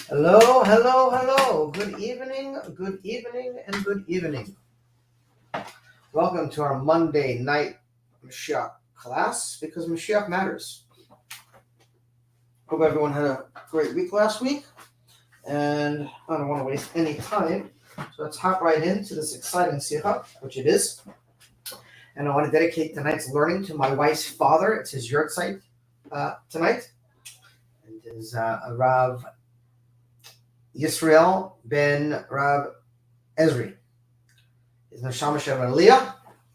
Hello, hello, hello. Good evening, and good evening. Welcome to our Monday night Moshiach class because Moshiach matters. Hope everyone had a great week last week, and I don't want to waste any time, so let's hop right into this exciting Sikha, which it is. And I want to dedicate tonight's learning to my wife's father. It's his yurtzeit tonight, and it is Rav Yisrael ben Rav Ezri. Is Neshama Shem Aliyah,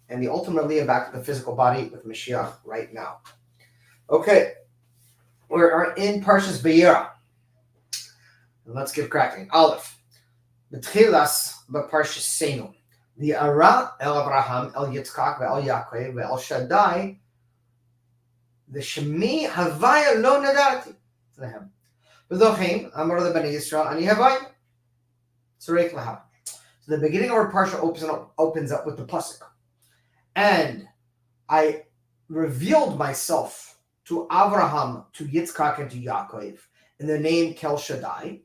and the ultimate Aliyah back to the physical body with Mashiach right now. Okay, we are in Parshas Be'era. And let's get cracking. Aleph. B'tchilas b'Parshas Seinu. The Ara el Abraham, el Yitzchak, ve'el Yaakov, ve'el Shaddai, the Shemi Havaya lo nadarti. Lehem. V'dochim, Amar leBnei Yisrael, ani Havaya. Tzarek lahav. So the beginning of our parsha opens up with the pasuk, and I revealed myself to Avraham, to Yitzchak, and to Yaakov in the name Kel Shaddai.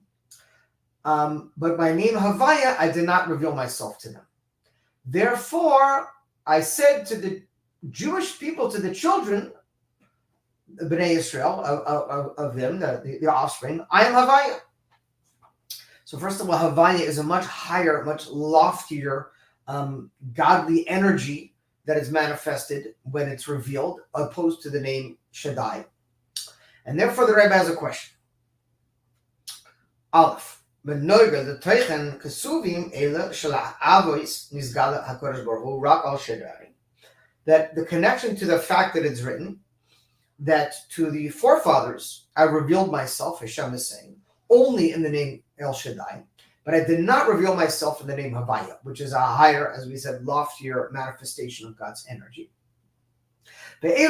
But my name Havaya, I did not reveal myself to them. Therefore, I said to the Jewish people, to the children, the Bnei Israel, of them, the offspring, I am Havaya. So first of all, Havaya is a much higher, much loftier, godly energy that is manifested when it's revealed, opposed to the name Shaddai. And therefore, the Rebbe has a question. Aleph. That the connection to the fact that it's written, that to the forefathers, I revealed myself, Hashem is saying, only in the name El Shaddai, but I did not reveal myself in the name Havaya, which is a higher, as we said, loftier manifestation of God's energy. It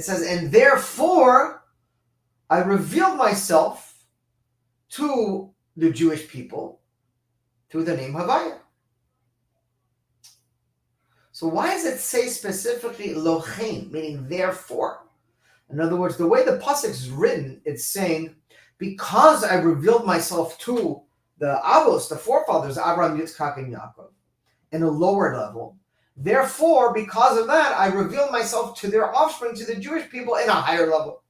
says, and therefore I revealed myself to the Jewish people through the name Havaya. So why does it say specifically Lochein, meaning therefore? In other words, the way the pasuk is written, it's saying, because I revealed myself to the Avos, the forefathers, Abraham, Yitzchak, and Yaakov, in a lower level, therefore, because of that, I revealed myself to their offspring, to the Jewish people, in a higher level.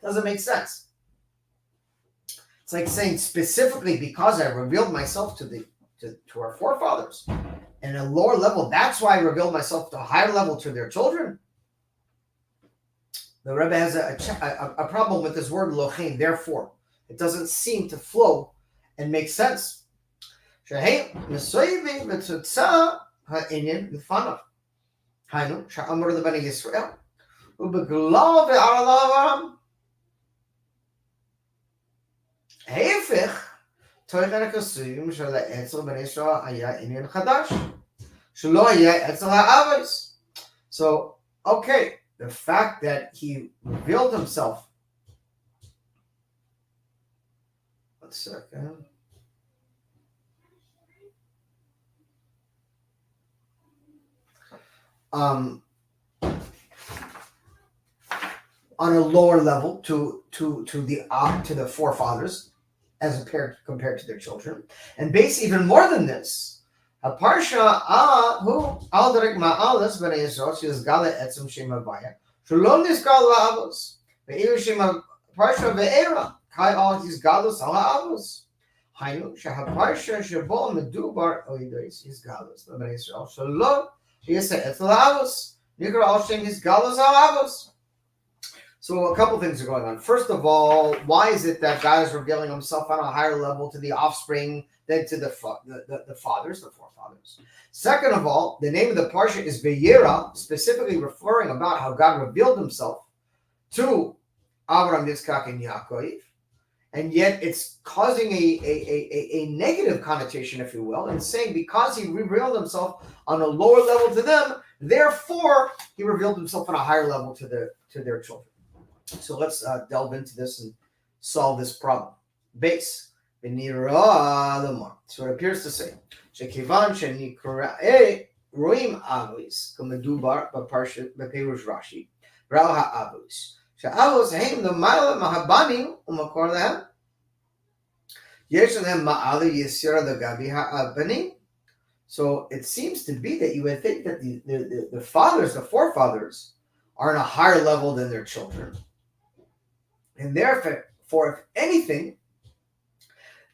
Doesn't make sense. It's like saying specifically because I revealed myself to our forefathers in a lower level, that's why I revealed myself to a higher level to their children. The Rebbe has a problem with this word lochein, therefore. It doesn't seem to flow and make sense. ההפך, תוכן הכסויים של האצל בני ישראל היה עניין חדש, שלא היה אצל האבos. So, okay, the fact that he revealed himself. One second. On a lower level to the forefathers, as compared to their children, and base even more than this. A parsha who alderek ma'alas b'nei Yisrael shizgala etzem shem havaya shalom nizgal la'avos ve'ilu shem parsha ve'era kai al yizgalus al ha'avos hainu shehaparsha shebo medubar oidos yizgalus b'nei Yisrael shalom yisa etzel ha'avos nikra al shem yizgalus al ha'avos. So a couple things are going on. First of all, why is it that God is revealing himself on a higher level to the offspring than to the fathers, the forefathers? Second of all, the name of the parsha is Be'era, specifically referring about how God revealed himself to Abraham, Yitzchak, and Yaakov, and yet it's causing a negative connotation, if you will, and saying because he revealed himself on a lower level to them, therefore he revealed himself on a higher level to their children. So let's delve into this and solve this problem. Base. So it appears to say, שכיוון שנקרא רואים אבוס כמדובר בפרשת בפירוש רש"י, ראו האבוס שהאבוס הם למעלה מהבנים ומקור להם. יש להם מעלה יסירה לגבי הבנים. So it seems to be that you would think that the fathers, the forefathers, are on a higher level than their children. And therefore, if anything,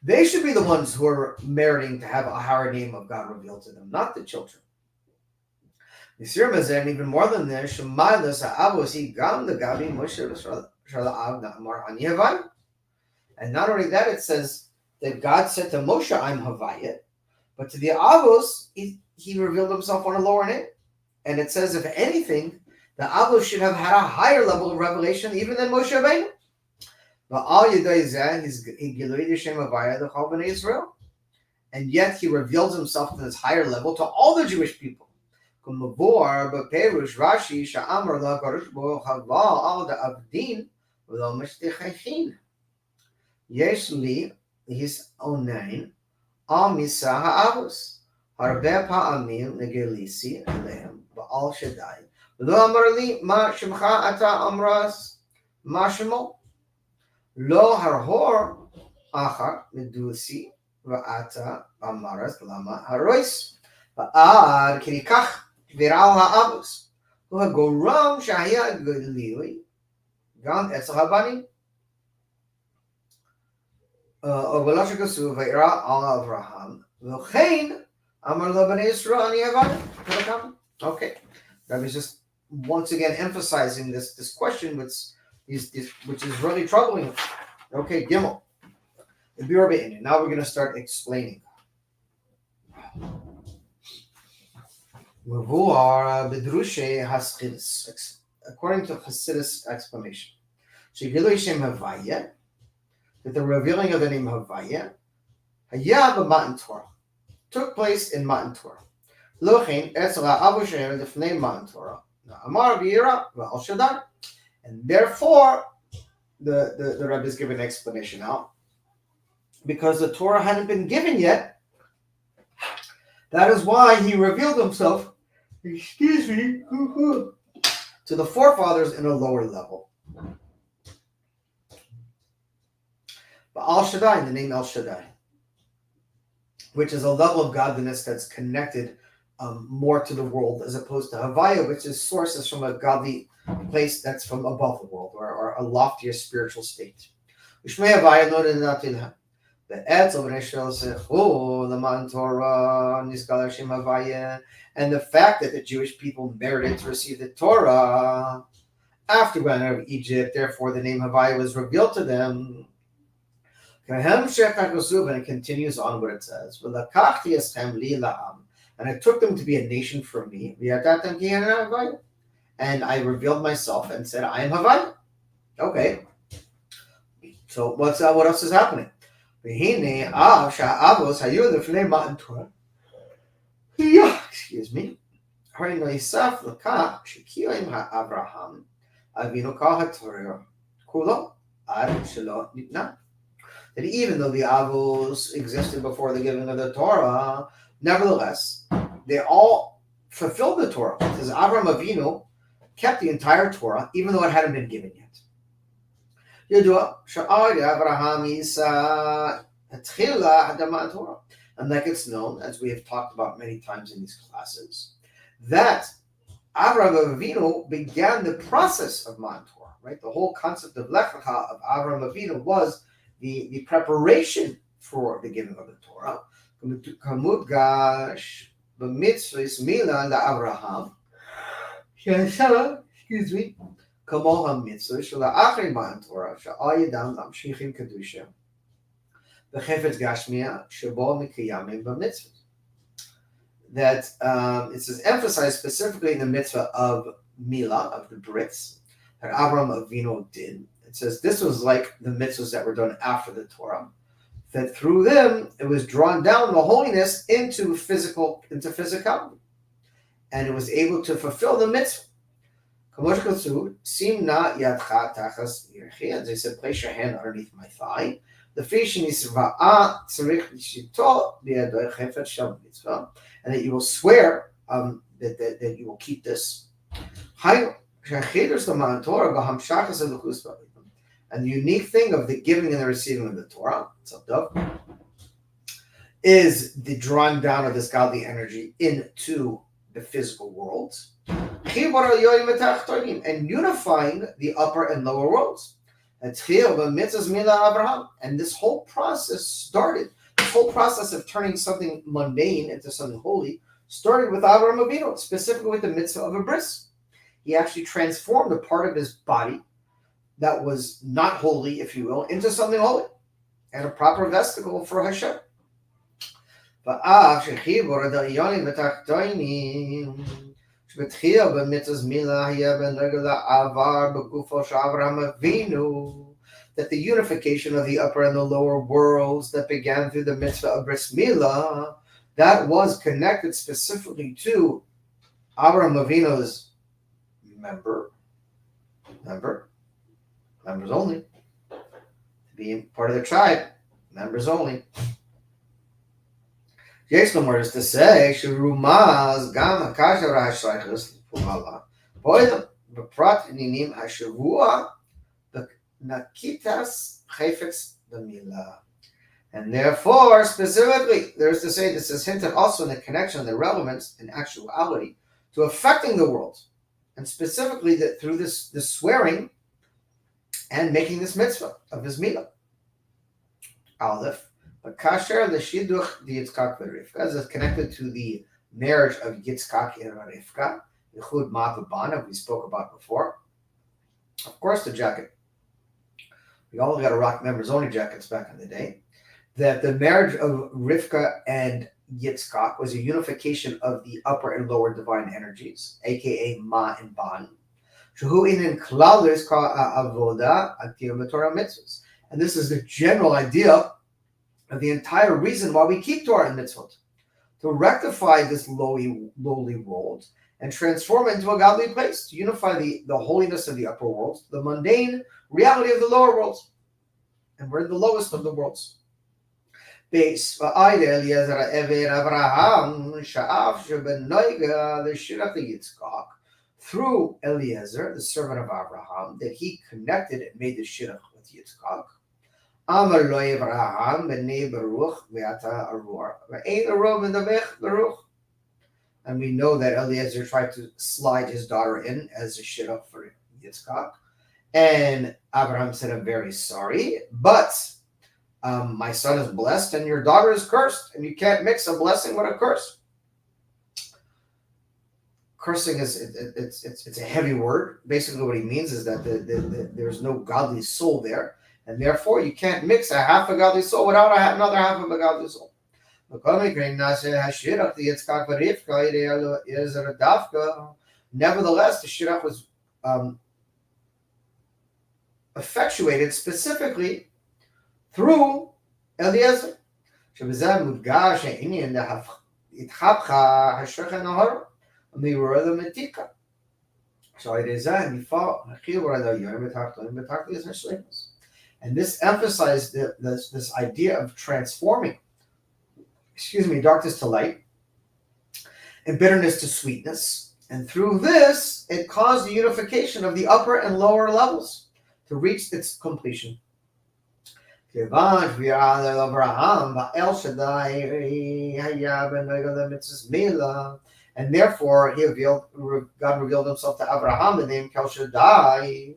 they should be the ones who are meriting to have a higher name of God revealed to them, not the children. And even more than this, and not only that, it says that God said to Moshe, I'm Havayit, but to the Avos, he revealed himself on a lower name. And it says, if anything, the Avos should have had a higher level of revelation even than Moshe Rabbeinu. But all Yudai he's Shem Havayit, the Chol Bnei Israel. And yet he reveals himself to this higher level to all the Jewish people. Rashi Sha'amar La Kadosh Baruch Hava al the Abdin V'lo Mishtichachin. Yesh li his onain al misa ha'avos harbe pa'amim negelisi aleim ba'al shaddai v'lo amar li ma shemcha ata amras ma shemo lo harhor achar medusi v'ata amaras lama harois v'ad kirikach viral ha'avos v'hagoram shahya g'lili gan etzel habanim. Okay, Rabbi is just once again emphasizing this question, which is really troubling. Okay, Gimel. Now we're going to start explaining. According to Hasidus explanation, that the revealing of the name Havaya, Hayah b'Matan Torah, took place in Matan Torah. Lochin etzla Abu Sheher lifnei Matan Torah. Amar v'yira v'al Shaddai. And therefore, the Rebbe is giving an explanation now. Because the Torah hadn't been given yet, that is why he revealed himself, to the forefathers in a lower level. But Al Shaddai, the name El Shaddai, which is a level of godliness that's connected more to the world, as opposed to Havaya, which is sources from a godly place that's from above the world, or a loftier spiritual state. The and the fact that the Jewish people merited to receive the Torah after going out of Egypt, therefore the name Havaya was revealed to them. And it continues on what it says. And I took them to be a nation for me. And I revealed myself and said, I am Havaya. Okay. So what else is happening? Excuse me. That even though the Avos existed before the giving of the Torah, nevertheless, they all fulfilled the Torah. Because Avraham Avinu kept the entire Torah, even though it hadn't been given yet. And like it's known, as we have talked about many times in these classes, that Avraham Avinu began the process of Matan Torah, right? The whole concept of Lech Lecha of Avraham Avinu was the preparation for the giving of the Torah. Excuse me. That it says emphasized specifically in the mitzvah of Milah, of the Brits, that Avraham Avinu did. It says this was like the mitzvahs that were done after the Torah, that through them it was drawn down the holiness into physicality, and it was able to fulfill the mitzvah. As they said, place your hand underneath my thigh. And that you will swear that you will keep this. And the unique thing of the giving and the receiving of the Torah is the drawing down of this godly energy into the physical worlds and unifying the upper and lower worlds. And this whole process started, this whole process of turning something mundane into something holy started with Avraham Avinu, specifically with the mitzvah of a bris. He actually transformed a part of his body that was not holy, if you will, into something holy and a proper vesticle for Hashem. That the unification of the upper and the lower worlds that began through the mitzvah of bris milah, that was connected specifically to Avraham Avinu's members only, to be part of the tribe, members only. יש לו מורס to say שרומז גם הקשר השייכות לפועלה פועל בפרט עניינים השבוע בנקיטת חפץ במילה. And therefore, specifically, there's to say this is hinted also in the connection, the relevance and actuality to affecting the world. And specifically that through this swearing and making this mitzvah of his milah. Aleph. But kasher l'shiduch the Yitzchak v'Rivka is connected to the marriage of Yitzchak and Rivka, Yichud Ma'av, we spoke about before. Of course, the jacket. We all got to rock members only jackets back in the day. That the marriage of Rivka and Yitzchak was a unification of the upper and lower divine energies, aka Ma and Ban. Shehu inin klal ka avoda atir b'Torah mitzvahs, and this is the general idea of the entire reason why we keep Torah and mitzvot, to rectify this lowly world and transform it into a godly place, to unify the holiness of the upper worlds, the mundane reality of the lower worlds. And we're the lowest of the worlds. Through Eliezer, the servant of Abraham, that he connected and made the shidduch with Yitzchak. And we know that Eliezer tried to slide his daughter in as a shidduch for Yitzchak. And Abraham said, I'm very sorry, but my son is blessed and your daughter is cursed, and you can't mix a blessing with a curse. Cursing it's a heavy word. Basically what he means is that there's no godly soul there. And therefore, you can't mix a half a godly soul without another half of a godly soul. Nevertheless, the shidduch was effectuated specifically through Eliezer. And this emphasized this idea of transforming, darkness to light and bitterness to sweetness. And through this, it caused the unification of the upper and lower levels to reach its completion. And therefore, God revealed himself to Abraham, the name Kel Shaddai,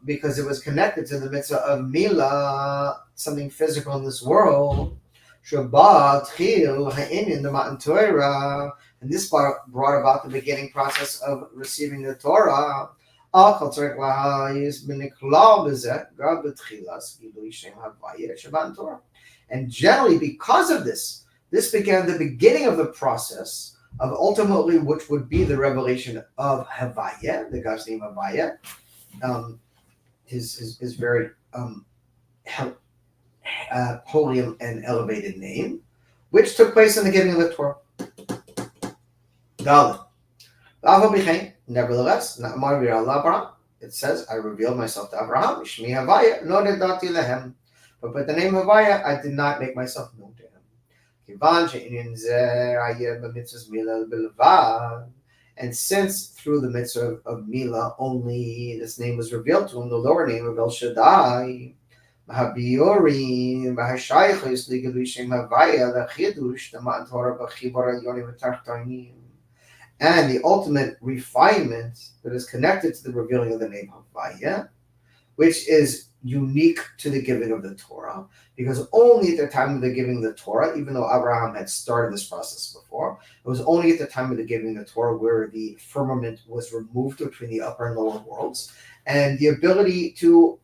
because it was connected to the mitzvah of Milah, something physical in this world. Shabbat, Chil, Ha'inin, the Matan Torah, and this brought about the beginning process of receiving the Torah. And generally, because of this began the beginning of the process of ultimately which would be the revelation of Havaya, the God's name Havaya, his very holy and elevated name, which took place in the giving of the Torah. Nevertheless, it says, I revealed myself to Abraham, Shmi Havaya, no nedati lehem. But by the name Havaya, I did not make myself known to him. And And since through the mitzvah of Mila only this name was revealed to him, the lower name of El Shaddai, Mahabiori, Mahashaychis, Ligalushim Havaya, the Chidush, the Mantora, Bachibara, Yoni Vatartanim, and the ultimate refinement that is connected to the revealing of the name Havaya, which is unique to the giving of the Torah, because only at the time of the giving of the Torah, even though Abraham had started this process before, it was only at the time of the giving of the Torah where the firmament was removed between the upper and lower worlds, and the ability to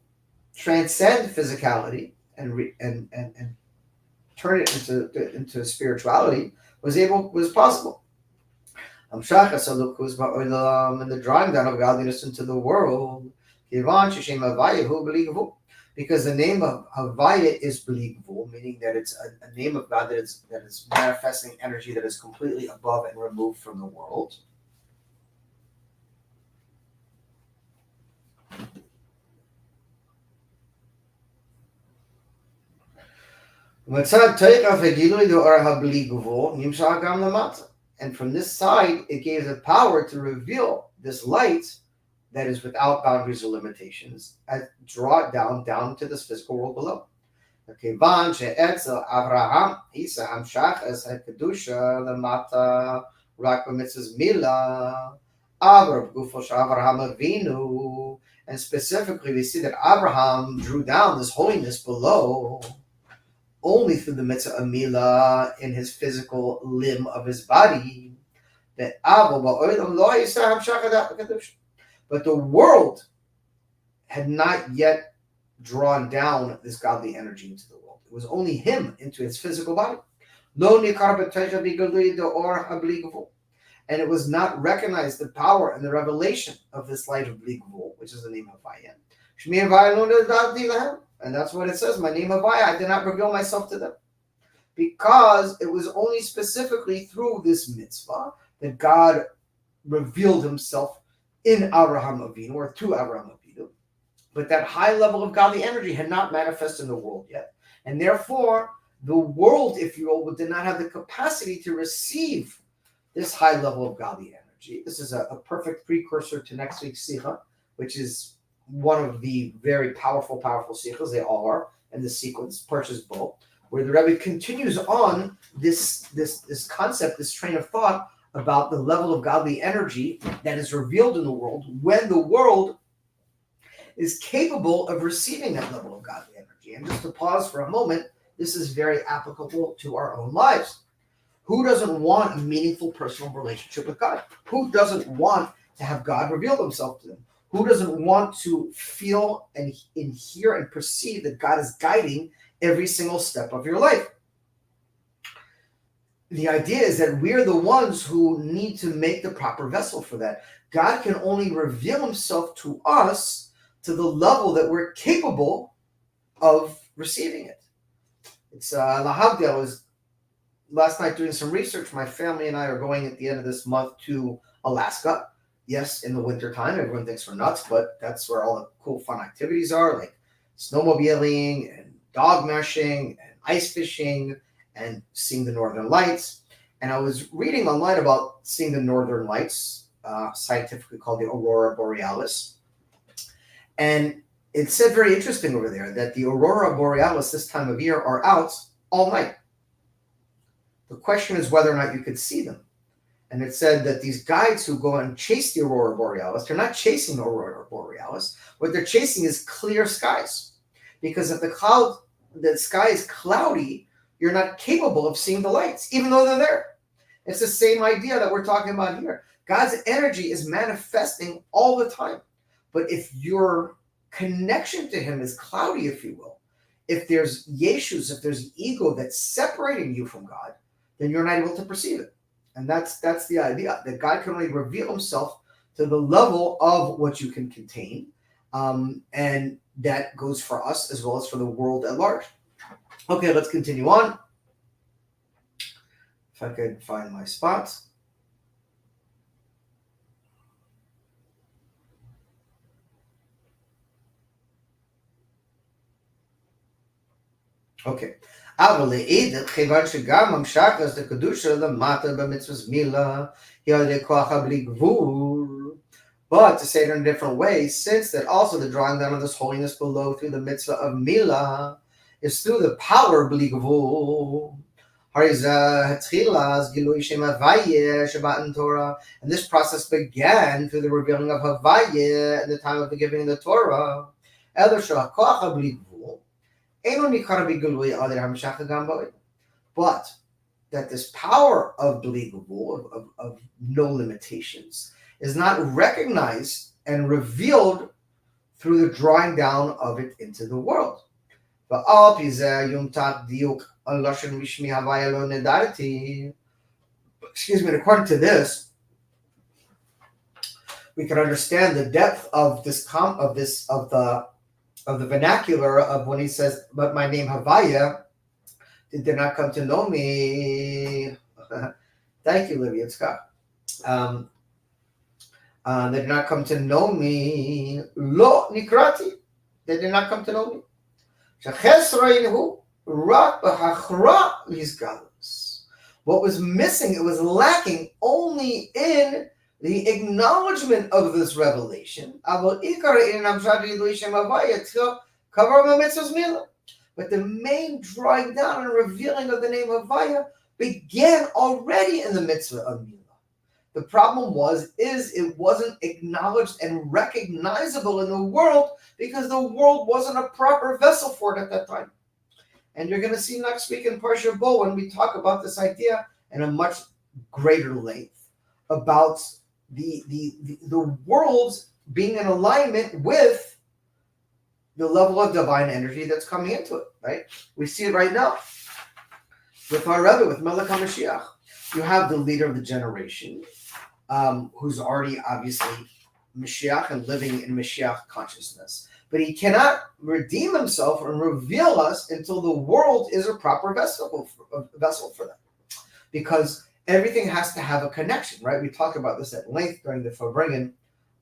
transcend physicality and turn it into spirituality was possible. And the drawing down of godliness into the world, because the name of Havaya is believable, meaning that it's a name of God that is manifesting energy that is completely above and removed from the world. And from this side, it gave the power to reveal this light that is without boundaries or limitations, and draw it down to this physical world below. Abraham, and specifically we see that Abraham drew down this holiness below only through the mitzvah of Mila in his physical limb of his body. But the world had not yet drawn down this godly energy into the world. It was only him into his physical body. And it was not recognized the power and the revelation of this light of Bligvul, which is the name of Havaya. And that's what it says, my name Havaya, I did not reveal myself to them. Because it was only specifically through this mitzvah that God revealed himself in Abraham Avinu, or to Abraham Avinu. But that high level of godly energy had not manifested in the world yet. And therefore, the world, if you will, did not have the capacity to receive this high level of godly energy. This is a perfect precursor to next week's Sikha, which is one of the very powerful Sikhas. They all are in the sequence, Parshas Bo, where the Rebbe continues on this concept, this train of thought about the level of godly energy that is revealed in the world when the world is capable of receiving that level of godly energy. And just to pause for a moment, this is very applicable to our own lives. Who doesn't want a meaningful personal relationship with God? Who doesn't want to have God reveal himself to them? Who doesn't want to feel and hear and perceive that God is guiding every single step of your life? The idea is that we're the ones who need to make the proper vessel for that. God can only reveal himself to us to the level that we're capable of receiving it. It's Lahavdi. I was last night doing some research. My family and I are going at the end of this month to Alaska. Yes, in the wintertime, everyone thinks we're nuts, but that's where all the cool, fun activities are, like snowmobiling and dog meshing and ice fishing and seeing the northern lights. And I was reading online about seeing the northern lights, scientifically called the aurora borealis. And it said very interesting over there that the aurora borealis this time of year are out all night. The question is whether or not you could see them. And it said that these guides who go and chase the aurora borealis, they're not chasing the aurora borealis. What they're chasing is clear skies. Because if the sky is cloudy, you're not capable of seeing the lights, even though they're there. It's the same idea that we're talking about here. God's energy is manifesting all the time. But if your connection to him is cloudy, if you will, if there's yeshus, if there's ego that's separating you from God, then you're not able to perceive it. And that's the idea, that God can only reveal himself to the level of what you can contain. And that goes for us as well as for the world at large. Okay, let's continue on. If I could find my spots. Okay. אבל לעידך, כיוון שגם המשחת לקדושה למטה במצווה מילה, היא על ידי כוח הבלי גבול. But to say it in a different way, since that also the drawing down of this holiness below through the mitzvah of milah is through the power bli gvul. And this process began through the revealing of Havaya at the time of the giving of the Torah. But that this power of bli gvul, of no limitations, is not recognized and revealed through the drawing down of it into the world. Excuse me, and according to this, we can understand the depth of the vernacular of when he says, "But my name Havaya did not come to know me." Thank you, Livia Scott. They did not come to know me. Lo nikrati. They did not come to know me. What was missing, it was lacking only in the acknowledgement of this revelation. But the main drawing down and revealing of the name Havaya began already in the mitzvah of Milah. The problem is it wasn't acknowledged and recognizable in the world because the world wasn't a proper vessel for it at that time. And you're going to see next week in Parsha Bo when we talk about this idea in a much greater length about the world being in alignment with the level of divine energy that's coming into it, right? We see it right now with our Rebbe, with Melech HaMashiach. You have the leader of the generation, who's already obviously Mashiach and living in Mashiach consciousness. But he cannot redeem himself and reveal us until the world is a proper vessel for that. Because everything has to have a connection, right? We talked about this at length during the Farbrengen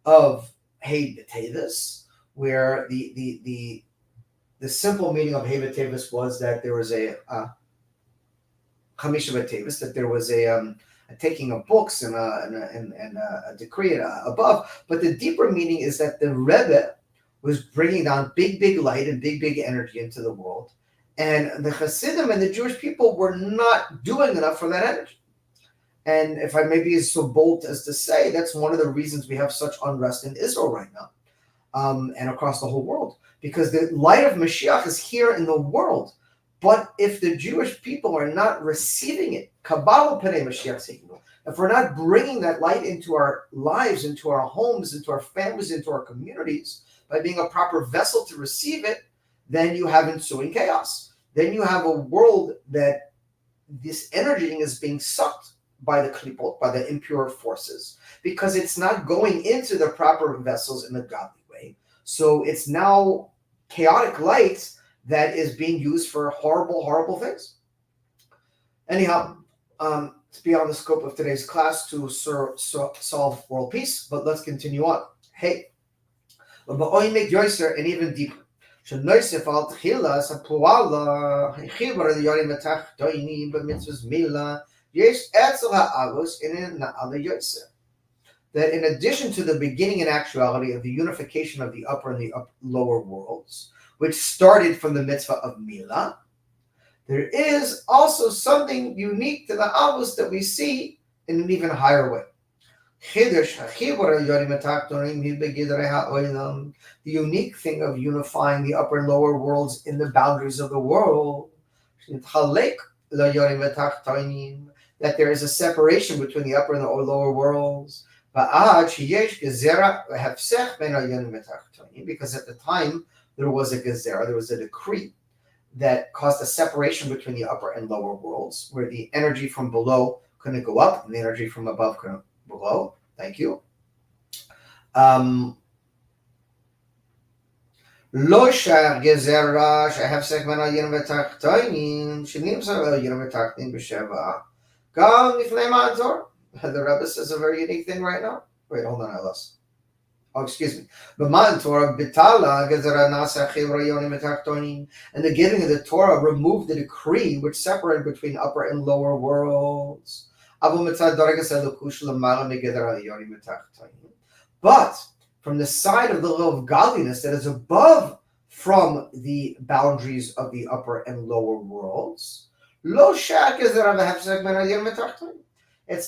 of Hey B'Tevis, where the simple meaning of Hey B'Tevis was that there was a Chamisha B'Tevis, that there was a taking of books and a decree above. But the deeper meaning is that the Rebbe was bringing down big light and big energy into the world. And the Hasidim and the Jewish people were not doing enough for that energy. And if I may be so bold as to say, that's one of the reasons we have such unrest in Israel right now, and across the whole world. Because the light of Mashiach is here in the world. But if the Jewish people are not receiving it, Kabbalah Pnei Mashiach Seikinu, if we're not bringing that light into our lives, into our homes, into our families, into our communities, by being a proper vessel to receive it, then you have ensuing chaos. Then you have a world that this energy is being sucked by the klipot, by the impure forces, because it's not going into the proper vessels in a godly way. So it's now chaotic light that is being used for horrible things. Anyhow, it's beyond the scope of today's class to solve world peace, but let's continue on. Hey, and even deeper. And that in addition to the beginning and actuality of the unification of the upper and the lower worlds, which started from the mitzvah of Milah, there is also something unique to the Avos that we see in an even higher way. The unique thing of unifying the upper and lower worlds in the boundaries of the world, that there is a separation between the upper and the lower worlds. Because at the time there was a gezerah, there was a decree that caused a separation between the upper and lower worlds, where the energy from below couldn't go up and the energy from above couldn't below. Thank you. לא שהגזרה שההפסק בין העליונים והתחתונים שנמצא בעליונים והתחתונים בשבע גם לפני מעצור. The Rebbe says a very unique thing right now. Wait, hold on, Alice. B'matan Torah bitala gezerah nasa chevra yonim etachtonim. And the giving of the Torah removed the decree which separated between upper and lower worlds. But from the side of the love of godliness that is above from the boundaries of the upper and lower worlds, it's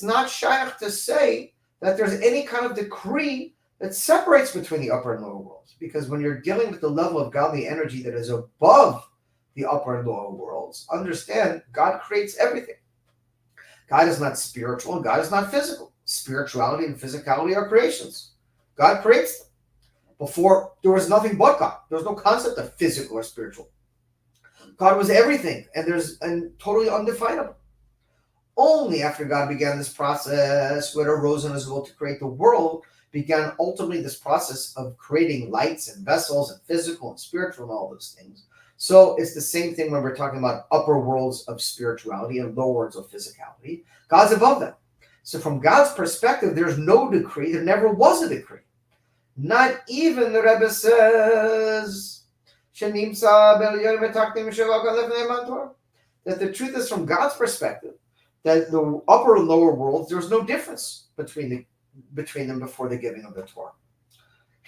not shaykh to say that there's any kind of decree that separates between the upper and lower worlds. Because when you're dealing with the level of godly energy that is above the upper and lower worlds, understand God creates everything. God is not spiritual, God is not physical. Spirituality and physicality are creations. God creates them. Before, there was nothing but God. There was no concept of physical or spiritual. God was everything, and totally undefinable. Only after God began this process, when it arose in his will to create the world, began ultimately this process of creating lights and vessels and physical and spiritual and all those things. So it's the same thing when we're talking about upper worlds of spirituality and lower worlds of physicality. God's above them. So from God's perspective, there's no decree. There never was a decree. Not even the Rebbe says that the truth is, from God's perspective, that the upper and lower worlds, there's no difference between them before the giving of the Torah.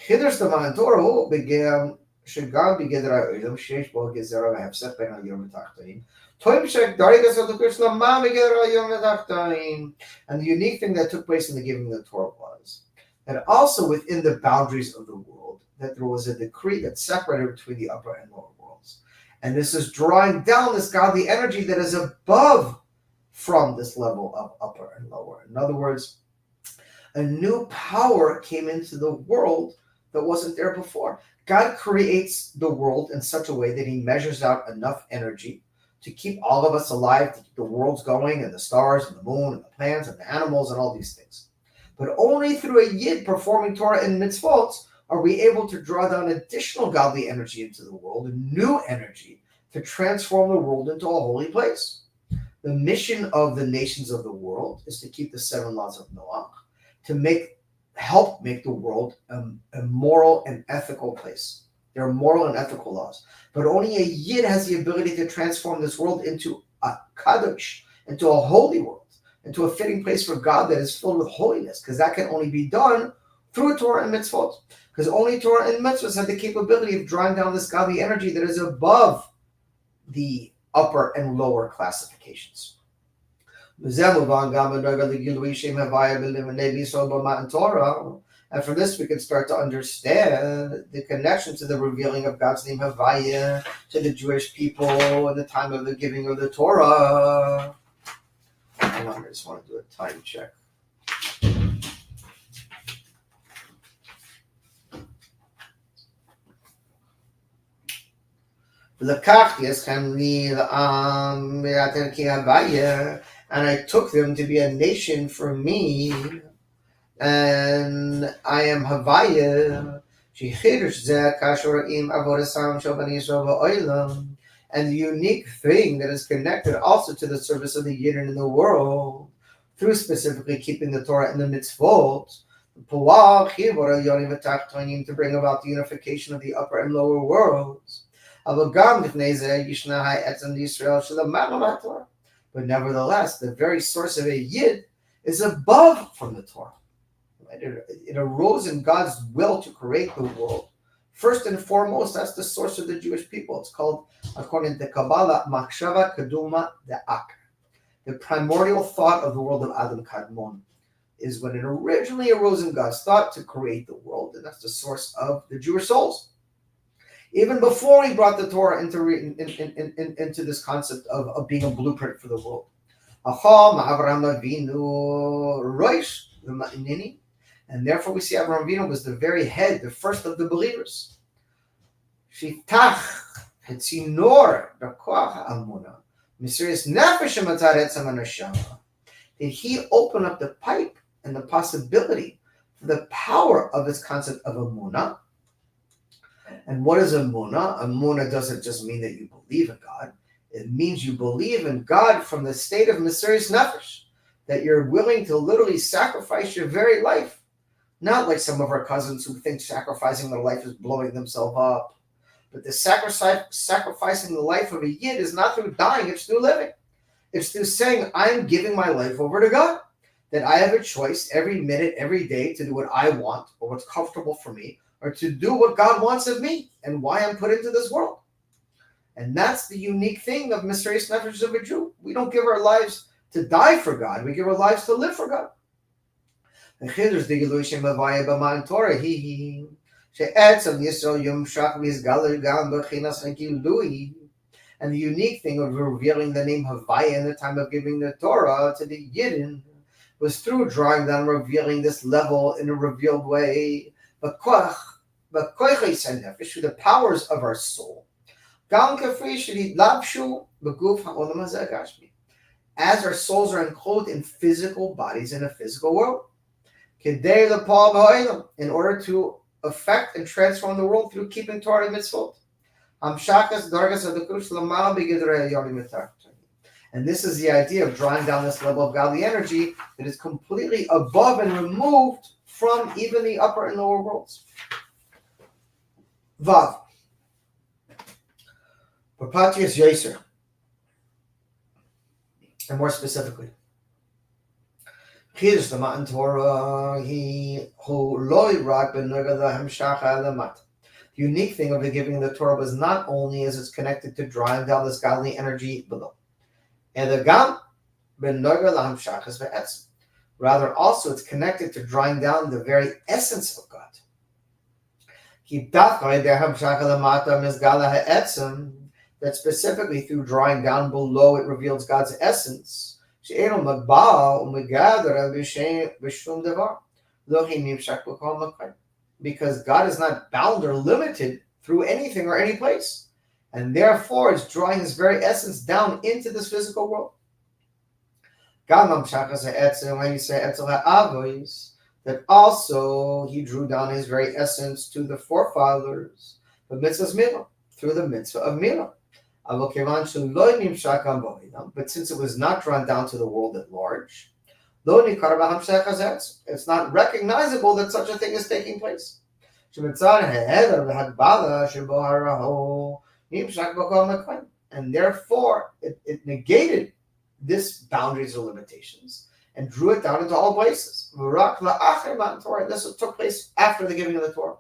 Chiddush the Matan Torah began שגם בגדר האוילם שיש בו גזרה והפסק בין העליון ותחתונים. And the unique thing that took place in the giving of the Torah was that also within the boundaries of the world, that there was a decree that separated between the upper and lower worlds. And this is drawing down this godly energy that is above from this level of upper and lower. In other words, a new power came into the world that wasn't there before. God creates the world in such a way that he measures out enough energy to keep all of us alive, to keep the worlds going, and the stars and the moon and the plants and the animals and all these things. But only through a yid performing Torah and mitzvot are we able to draw down additional godly energy into the world, a new energy, to transform the world into a holy place. The mission of the nations of the world is to keep the 7 laws of Noah, to help make the world a moral and ethical place. There are moral and ethical laws. But only a yid has the ability to transform this world into a kadosh, into a holy world, into a fitting place for God that is filled with holiness, because that can only be done through Torah and mitzvot. Because only Torah and mitzvot have the capability of drawing down this godly energy that is above the upper and lower classifications. And from this we can start to understand the connection to the revealing of God's name Havaya to the Jewish people in the time of the giving of the Torah. Hang on, I just want to do a time check. And I took them to be a nation for me, and I am Havaya. And the unique thing that is connected also to the service of the Yidden in the world, through specifically keeping the Torah and the mitzvot, to bring about the unification of the upper and lower worlds. But nevertheless, the very source of a Yid is above from the Torah. It arose in God's will to create the world. First and foremost, that's the source of the Jewish people. It's called, according to Kabbalah, Machshava Kaduma De'ak. The primordial thought of the world of Adam Kadmon is when it originally arose in God's thought to create the world, and that's the source of the Jewish souls. Even before he brought the Torah into this concept of being a blueprint for the world. And therefore we see Avraham Avinu was the very head, the first of the believers. Did he open up the pipe and the possibility for the power of this concept of Amunah? And what is Amunah? Amunah doesn't just mean that you believe in God. It means you believe in God from the state of Mesiris Nefesh, that you're willing to literally sacrifice your very life Not like some of our cousins who think sacrificing their life is blowing themselves up. But the sacrificing the life of a Yid is not through dying, it's through living. It's through saying, I'm giving my life over to God. That I have a choice every minute, every day to do what I want or what's comfortable for me, or to do what God wants of me and why I'm put into this world. And that's the unique thing of Mysterious Nefesh of a Jew. We don't give our lives to die for God. We give our lives to live for God. And the unique thing of revealing the name Havaya in the time of giving the Torah to the Yidden was through drawing down, revealing this level in a revealed way, but through the powers of our soul. As our souls are enclosed in physical bodies in a physical world. In order to affect and transform the world through keeping Torah and mitzvot. And this is the idea of drawing down this level of godly energy that is completely above and removed from even the upper and lower worlds. Vav. Papatius Yeser. And more specifically, Chidush the Matan Torah, the unique thing of the giving of the Torah was not only as it's connected to drawing down this godly energy below, rather also it's connected to drawing down the very essence of God. That specifically through drawing down below it reveals God's essence. Because God is not bound or limited through anything or any place. And therefore it's drawing his very essence down into this physical world. That also he drew down his very essence to the forefathers, the mitzvahs milah, through the mitzvah of milah. But since it was not drawn down to the world at large, it's not recognizable that such a thing is taking place. And therefore, it negated this boundaries or limitations and drew it down into all places. This took place after the giving of the Torah.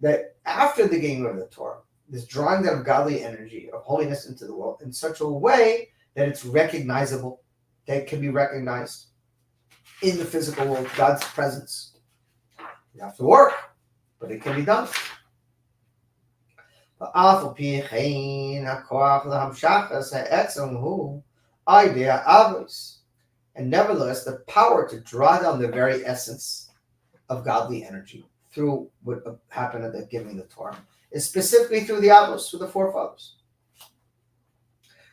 That after the giving of the Torah, this drawing down of godly energy, of holiness into the world in such a way that it's recognizable, that it can be recognized in the physical world, God's presence. You have to work, but it can be done. And nevertheless, the power to draw down the very essence of godly energy through what happened at the giving of the Torah is specifically through the Avos, through the forefathers.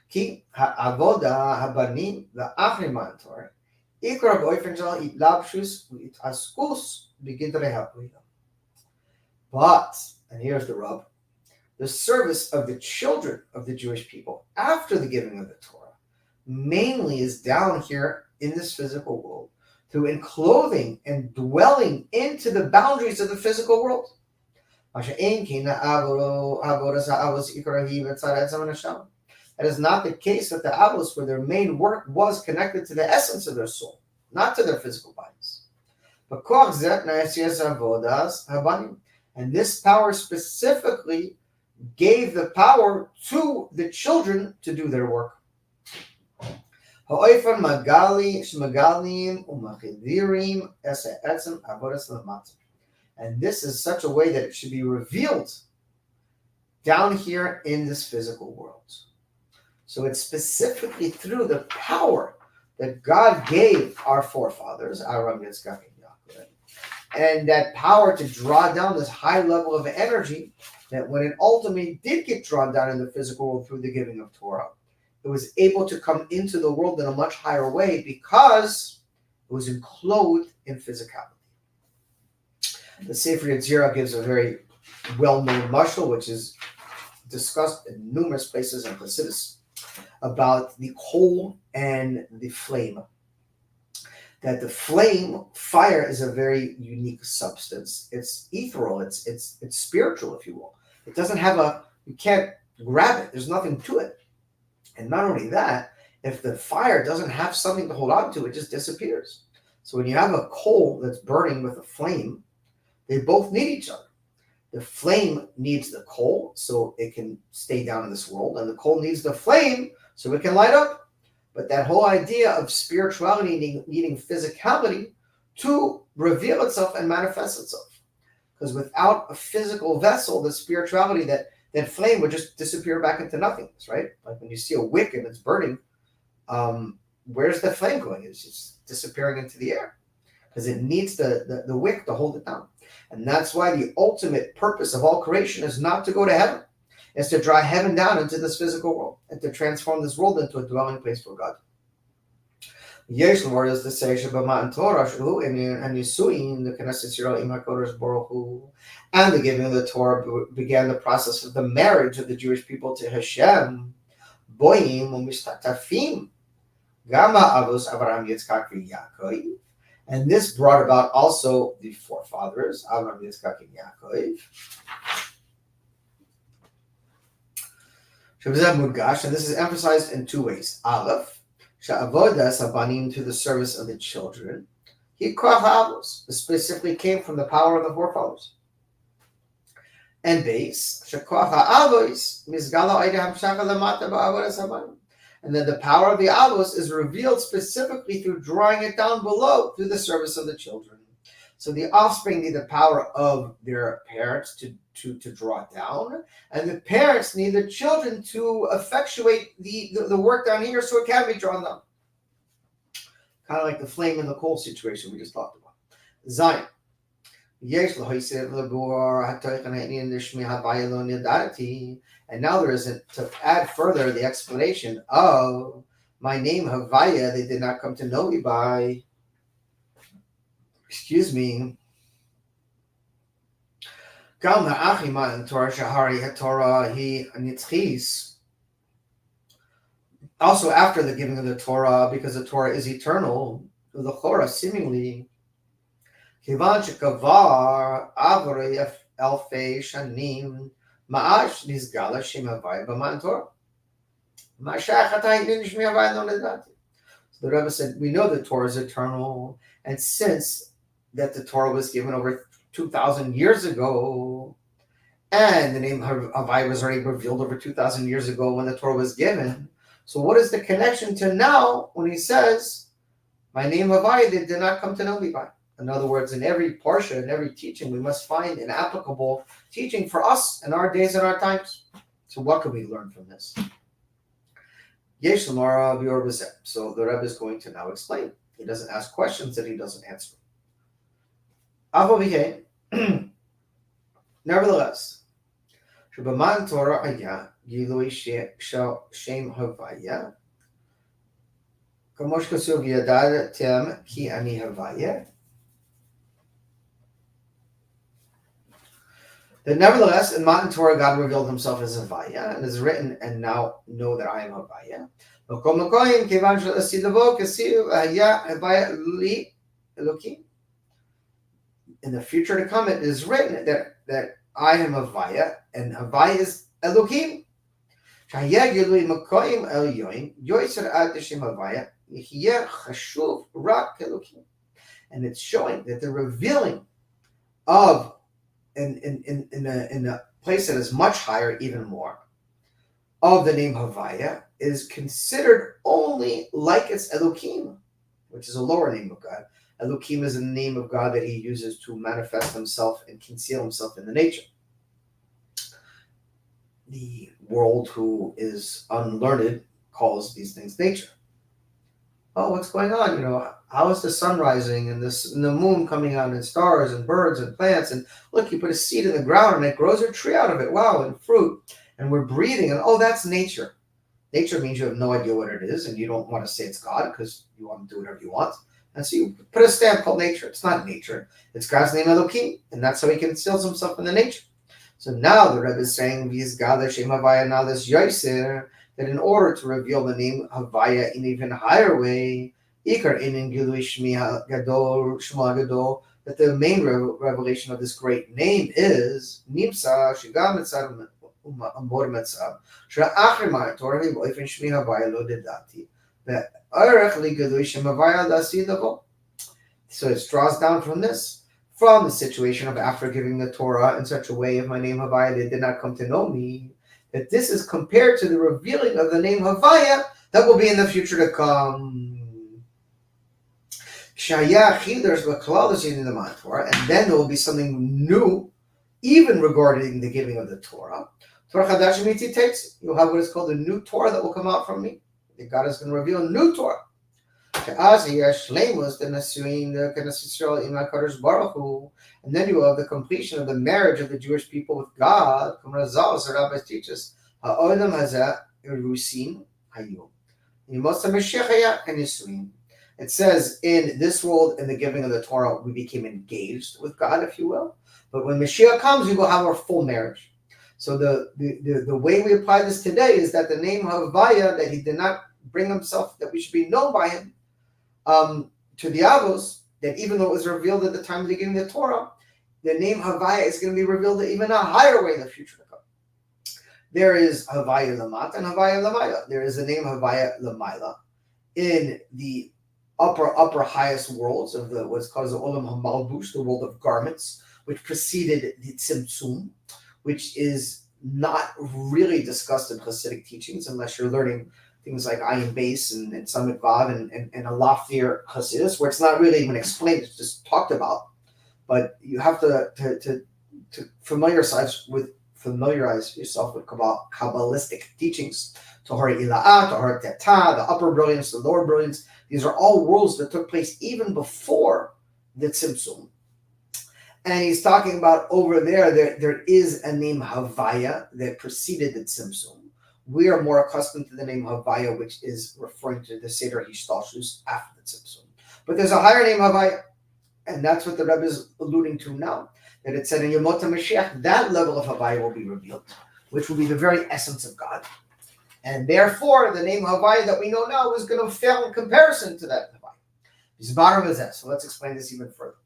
Ki ha'avoda habanim va'achrim Torah ikra boyfriend shel itlabshus v'itaskus b'gidrei ha'briyah. But, and here's the rub, the service of the children of the Jewish people after the giving of the Torah mainly is down here in this physical world through enclothing and dwelling into the boundaries of the physical world. That is not the case with the Avos, where their main work was connected to the essence of their soul, not to their physical bodies. And this power specifically gave the power to the children to do their work. And this is such a way that it should be revealed down here in this physical world. So it's specifically through the power that God gave our forefathers, Aram, Yitzchak, and Yaakov, and that power to draw down this high level of energy, that when it ultimately did get drawn down in the physical world through the giving of Torah, it was able to come into the world in a much higher way because it was enclosed in physicality. The Sefer Yetzirah gives a very well-known mashal, which is discussed in numerous places in Chassidus, about the coal and the flame. that the flame, fire, is a very unique substance. It's ethereal. It's spiritual, if you will. It doesn't have you can't grab it. There's nothing to it. And not only that, if the fire doesn't have something to hold on to, it just disappears. So when you have a coal that's burning with a flame, they both need each other. The flame needs the coal so it can stay down in this world, and the coal needs the flame so it can light up. But that whole idea of spirituality needing physicality to reveal itself and manifest itself. Because without a physical vessel, the spirituality, that flame would just disappear back into nothingness, right? Like when you see a wick and it's burning, where's the flame going? It's just disappearing into the air because it needs the wick to hold it down. And that's why the ultimate purpose of all creation is not to go to heaven. It's to draw heaven down into this physical world and to transform this world into a dwelling place for God. יש לומר to say שבמתן תורה שהוא הנישואין לכנס ישראל עם הקדוש ברוך הוא, and the giving of the Torah began the process of the marriage of the Jewish people to Hashem. בואים ומשתתפים גם האבוס אברהם יצחק ויעקב, and this brought about also the forefathers Abraham, Yitzchak, and Yaakov. And this is emphasized in two ways. Aleph, Sha'avodas habanim, to the service of the children. He specifically came from the power of the forefathers. And base, Sha'koach ha'avos mizgala oideh hamshach lamata ba'avodas habanim. And then the power of the avos is revealed specifically through drawing it down below through the service of the children. So the offspring need the power of their parents to draw it down, and the parents need the children to effectuate the work down here so it can be drawn down. Kind of like the flame and the coal situation we just talked about. Zion. And now there is to add further the explanation of my name Havaya, they did not come to know me by. Excuse me. Also, after the giving of the Torah, because the Torah is eternal, the Torah seemingly, since the Rebbe said, we know the Torah is eternal, and since that the Torah was given over 2,000 years ago, and the name Havai was already revealed over 2,000 years ago when the Torah was given. So what is the connection to now when he says, my name Havai, they did not come to know me by? In other words, in every portion, in every teaching, we must find an applicable teaching for us in our days and our times. So what can we learn from this? So the Rebbe is going to now explain. He doesn't ask questions that he doesn't answer. Nevertheless, Shabbaman Torah Aya, Gilui Shem Havaya, Kamosh Kasuv Yadad Tem Ki Ani Havaya. That nevertheless, in Matan Torah, God revealed himself as Havaya, and is written, and now know that I am Havaya. In the future to come, it is written that I am Havaya, and Havaya is Elohim. And it's showing that the revealing of in a place that is much higher, even more, of the name Havaya is considered only like it's Elohim, which is a lower name of God. Elohim is a name of God that he uses to manifest himself and conceal himself in the nature. The world who is unlearned calls these things nature. Oh, what's going on? How is the sun rising and the moon coming out and stars and birds and plants? And look, you put a seed in the ground and it grows a tree out of it. Wow, and fruit. And we're breathing. And that's nature. Nature means you have no idea what it is and you don't want to say it's God because you want to do whatever you want. And so you put a stamp called nature. It's not nature. It's God's name Elohim. And that's how he conceals himself in the nature. So now the Rebbe is saying, that in order to reveal the name Havaya in an even higher way, Ikar in Gilui Shmi Gadol Shema Gadol, that the main revelation of this great name is Nimsa Shigam Mitzad Amor Mitzad Sha'achri Ma'ator Hiboifin Shmi Havaya Lo Dedati Be'arech Li Gilui Shema Havaya Dasi Davo. So it draws down from this, from the situation of after giving the Torah in such a way of my name Havaya, they did not come to know me, that this is compared to the revealing of the name Havaya that will be in the future to come. And then there will be something new, even regarding the giving of the Torah. Torah Chadash Miti takes, you'll have what is called a new Torah that will come out from me. God is going to reveal a new Torah. And then you have the completion of the marriage of the Jewish people with God. The rabbis teach us, it says in this world, in the giving of the Torah, we became engaged with God, if you will. But when Mashiach comes, we will have our full marriage. So the way we apply this today is that the name Havaya, that he did not bring himself, that we should be known by him, to the Avos, that even though it was revealed at the time of the giving of the Torah, the name Havaya is going to be revealed even a higher way in the future to come. There is Havaya Lamata and Havaya Lamaya. There is the name Havaya Lamaila in the upper highest worlds of the what's called the Olam HaMalbush, the world of garments, which preceded the Tzimtzum, which is not really discussed in Hasidic teachings unless you're learning things like Ayin Base and Samit Vav and a loftier Hasidus, where it's not really even explained, it's just talked about. But you have to familiarize yourself with Kabbalistic teachings, Tahar Ila'ah, Tahar Teta, the upper brilliance, the lower brilliance. These are all worlds that took place even before the Tzimtzum. And he's talking about over there is a name Havaya that preceded the Tzimtzum. We are more accustomed to the name Havaya, which is referring to the Seder Hishtalshus after the Tzimtzum. But there's a higher name Havaya, and that's what the Rebbe is alluding to now. That it said in Yemot HaMashiach, that level of Havaya will be revealed, which will be the very essence of God. And therefore, the name Havaya that we know now is going to fail in comparison to that Havaya. So let's explain this even further.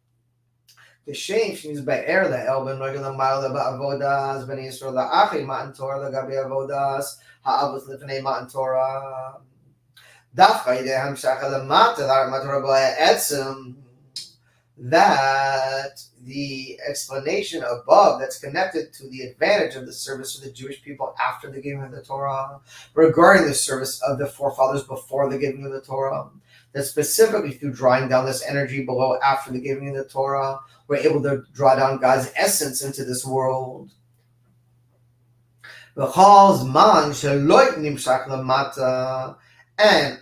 The shame is by air the elben regular mile the avodas ben Yisrael the achi matan Torah the gabi avodas ha'avos lifnei matan Torah dafka yidei hamshach the mata the matorah b'aya etzim. That the explanation above that's connected to the advantage of the service of the Jewish people after the giving of the Torah, regarding the service of the forefathers before the giving of the Torah, that specifically through drawing down this energy below after the giving of the Torah, we're able to draw down God's essence into this world. And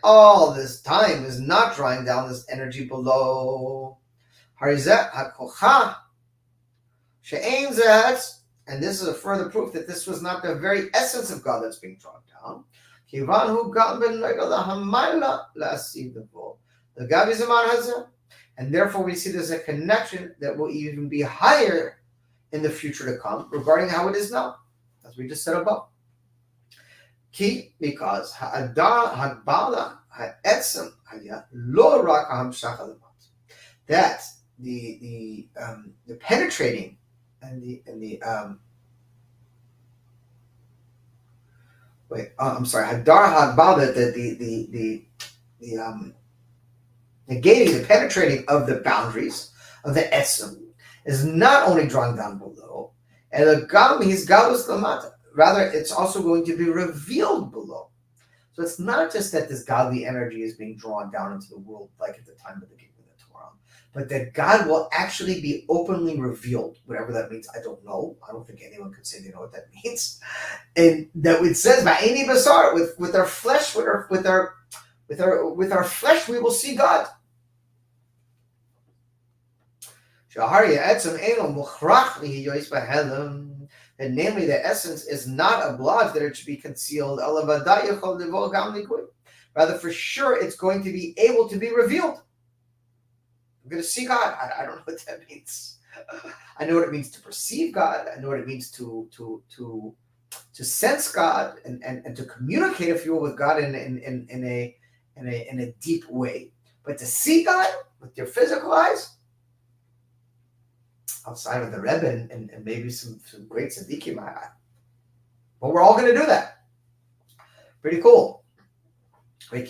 all this time is not drawing down this energy below. And this is a further proof that this was not the very essence of God that's being drawn down. And therefore we see there's a connection that will even be higher in the future to come regarding how it is now, as we just said above. Because that the penetrating and the Hadar Hadbala, the negating, the penetrating of the boundaries of the Etzim is not only drawn down below, and the Gam he's Galus Lamata. Rather, it's also going to be revealed below. So it's not just that this godly energy is being drawn down into the world like at the time of the giving of the Torah, but that God will actually be openly revealed, whatever that means. I don't know. I don't think anyone could say they know what that means. And that it says, "Ba'eni basar," with our flesh, with our flesh, we will see God. And namely, the essence is not obliged that it should be concealed. Rather, for sure, it's going to be able to be revealed. I'm going to see God. I don't know what that means. I know what it means to perceive God. I know what it means to sense God and to communicate, if you will, with God in a deep way. But to see God with your physical eyes, outside of the Rebbe and maybe some great tzaddikim, but we're all going to do that. Pretty cool. That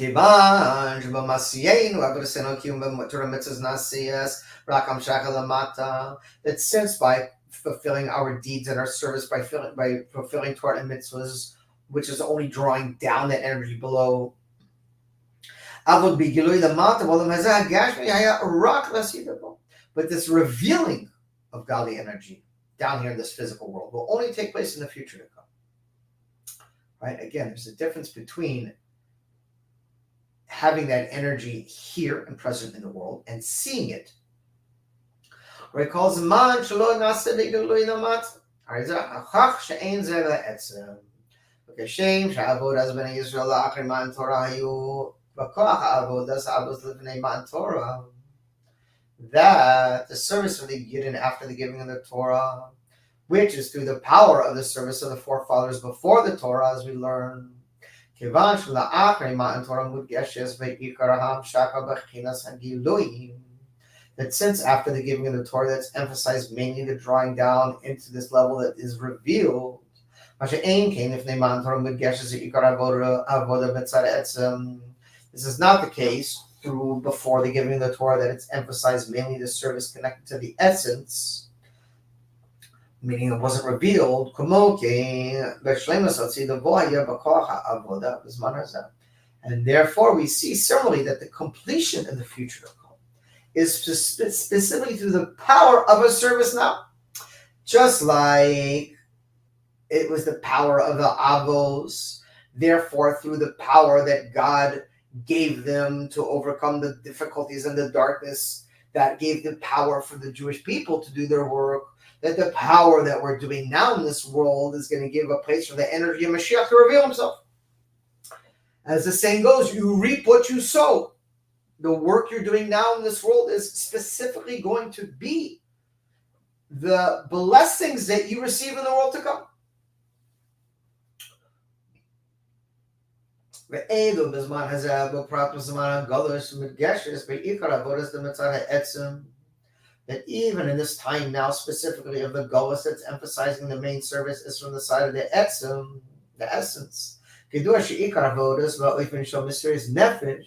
since by fulfilling our deeds and our service, by fulfilling Torah and mitzvahs, which is only drawing down that energy below, but this revealing of godly energy down here in this physical world will only take place in the future to come. Right? Again, there's a difference between having that energy here and present in the world and seeing it. Right? Calls man that the service of the Yidden after the giving of the Torah, which is through the power of the service of the forefathers before the Torah, as we learn, that since after the giving of the Torah, that's emphasized mainly the drawing down into this level that is revealed. This is not the case through before the giving of the Torah, that it's emphasized mainly the service connected to the essence, meaning it wasn't revealed. And therefore we see similarly that the completion in the future to come is specifically through the power of a service now. Just like it was the power of the Avos, therefore through the power that God gave them to overcome the difficulties and the darkness, that gave the power for the Jewish people to do their work, that the power that we're doing now in this world is going to give a place for the energy of Mashiach to reveal himself. As the saying goes, you reap what you sow. The work you're doing now in this world is specifically going to be the blessings that you receive in the world to come. That even in this time now, specifically of the Golas, that's emphasizing the main service is from the side of the Etzim, the essence. Mysterious nefesh,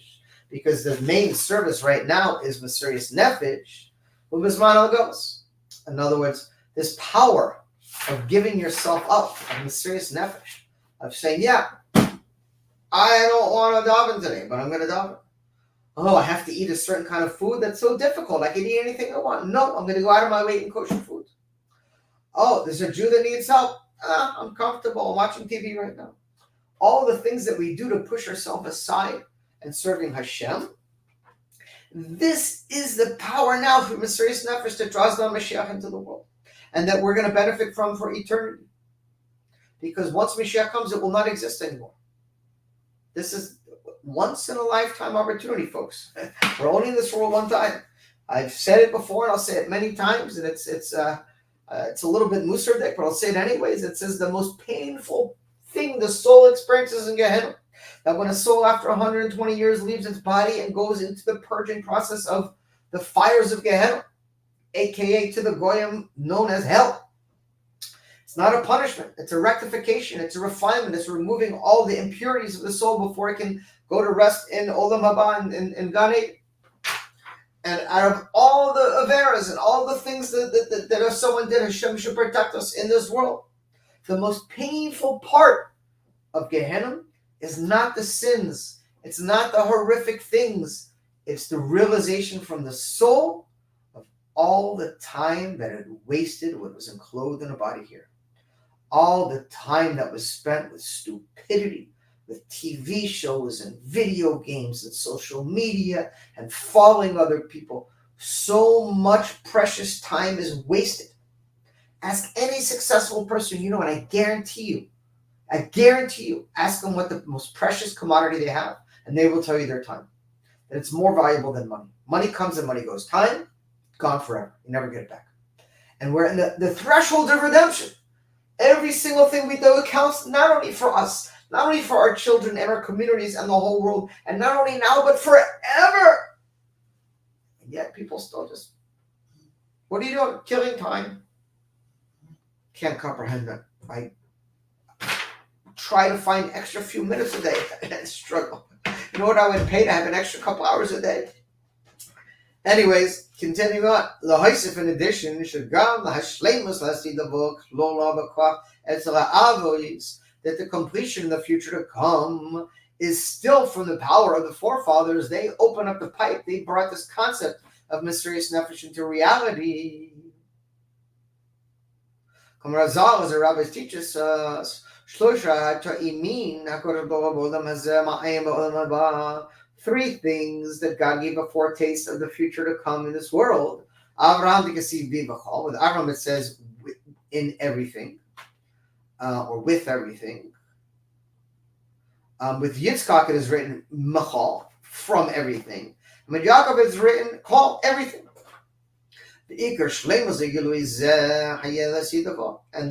because the main service right now is mysterious nefesh. In other words, this power of giving yourself up, of mysterious nefesh, of saying, yeah, I don't want to daven today, but I'm going to daven. Oh, I have to eat a certain kind of food that's so difficult. I can eat anything I want. No, I'm going to go out of my way and kosher food. Oh, there's a Jew that needs help. I'm comfortable. I'm watching TV right now. All the things that we do to push ourselves aside and serving Hashem, this is the power now for mysterious nefesh that draws down Mashiach into the world, and that we're going to benefit from for eternity. Because once Mashiach comes, it will not exist anymore. This is once in a lifetime opportunity, folks. We're only in this world one time. I've said it before, and I'll say it many times, and it's a little bit musardik, but I'll say it anyways. It says the most painful thing the soul experiences in Gehenna, that when a soul after 120 years leaves its body and goes into the purging process of the fires of Gehenna, aka to the Goyim known as hell. It's not a punishment. It's a rectification. It's a refinement. It's removing all the impurities of the soul before it can go to rest in Olam Haba in Gan Eden. And out of all the averas and all the things that if someone did, Hashem should protect us in this world. The most painful part of Gehenna is not the sins. It's not the horrific things. It's the realization from the soul of all the time that it wasted when it was enclosed in a body here. All the time that was spent with stupidity, with TV shows and video games and social media and following other people. So much precious time is wasted. Ask any successful person you know, and I guarantee you, ask them what the most precious commodity they have, and they will tell you their time. That it's more valuable than money. Money comes and money goes. Time, gone forever. You never get it back. And we're in the threshold of redemption. Every single thing we do counts not only for us, not only for our children and our communities and the whole world, and not only now, but forever. And yet people still just, what are you doing? Killing time. Can't comprehend that. I try to find extra few minutes a day and struggle. You know what I would pay to have an extra couple hours a day? Anyways, continuing on. L'hoisif, in addition, shagam l'hashleimus l'hasidavok lola b'kwach etzel ha'avois, that the completion in the future to come is still from the power of the forefathers. They opened up the pipe. They brought this concept of mysterious nefesh into reality. Come Razal, as the rabbis teach us, three things that God gave a foretaste of the future to come in this world. Avraham, with Avraham it says in everything, or with everything. With Yitzchak it is written machal, from everything. And with Yaakov it's written call, everything. And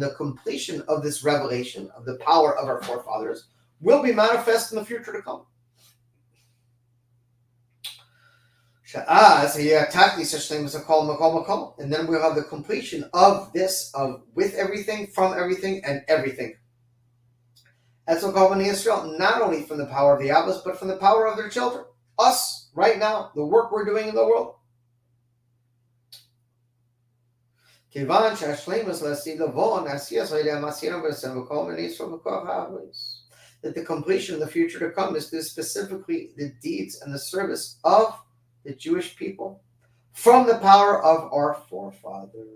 the completion of this revelation of the power of our forefathers will be manifest in the future to come. And then we'll have the completion of this, of with everything, from everything, and everything. That's what called Israel, not only from the power of the Abbas, but from the power of their children. Us, right now, the work we're doing in the world. That the completion of the future to come is specifically the deeds and the service of the Jewish people from the power of our forefathers.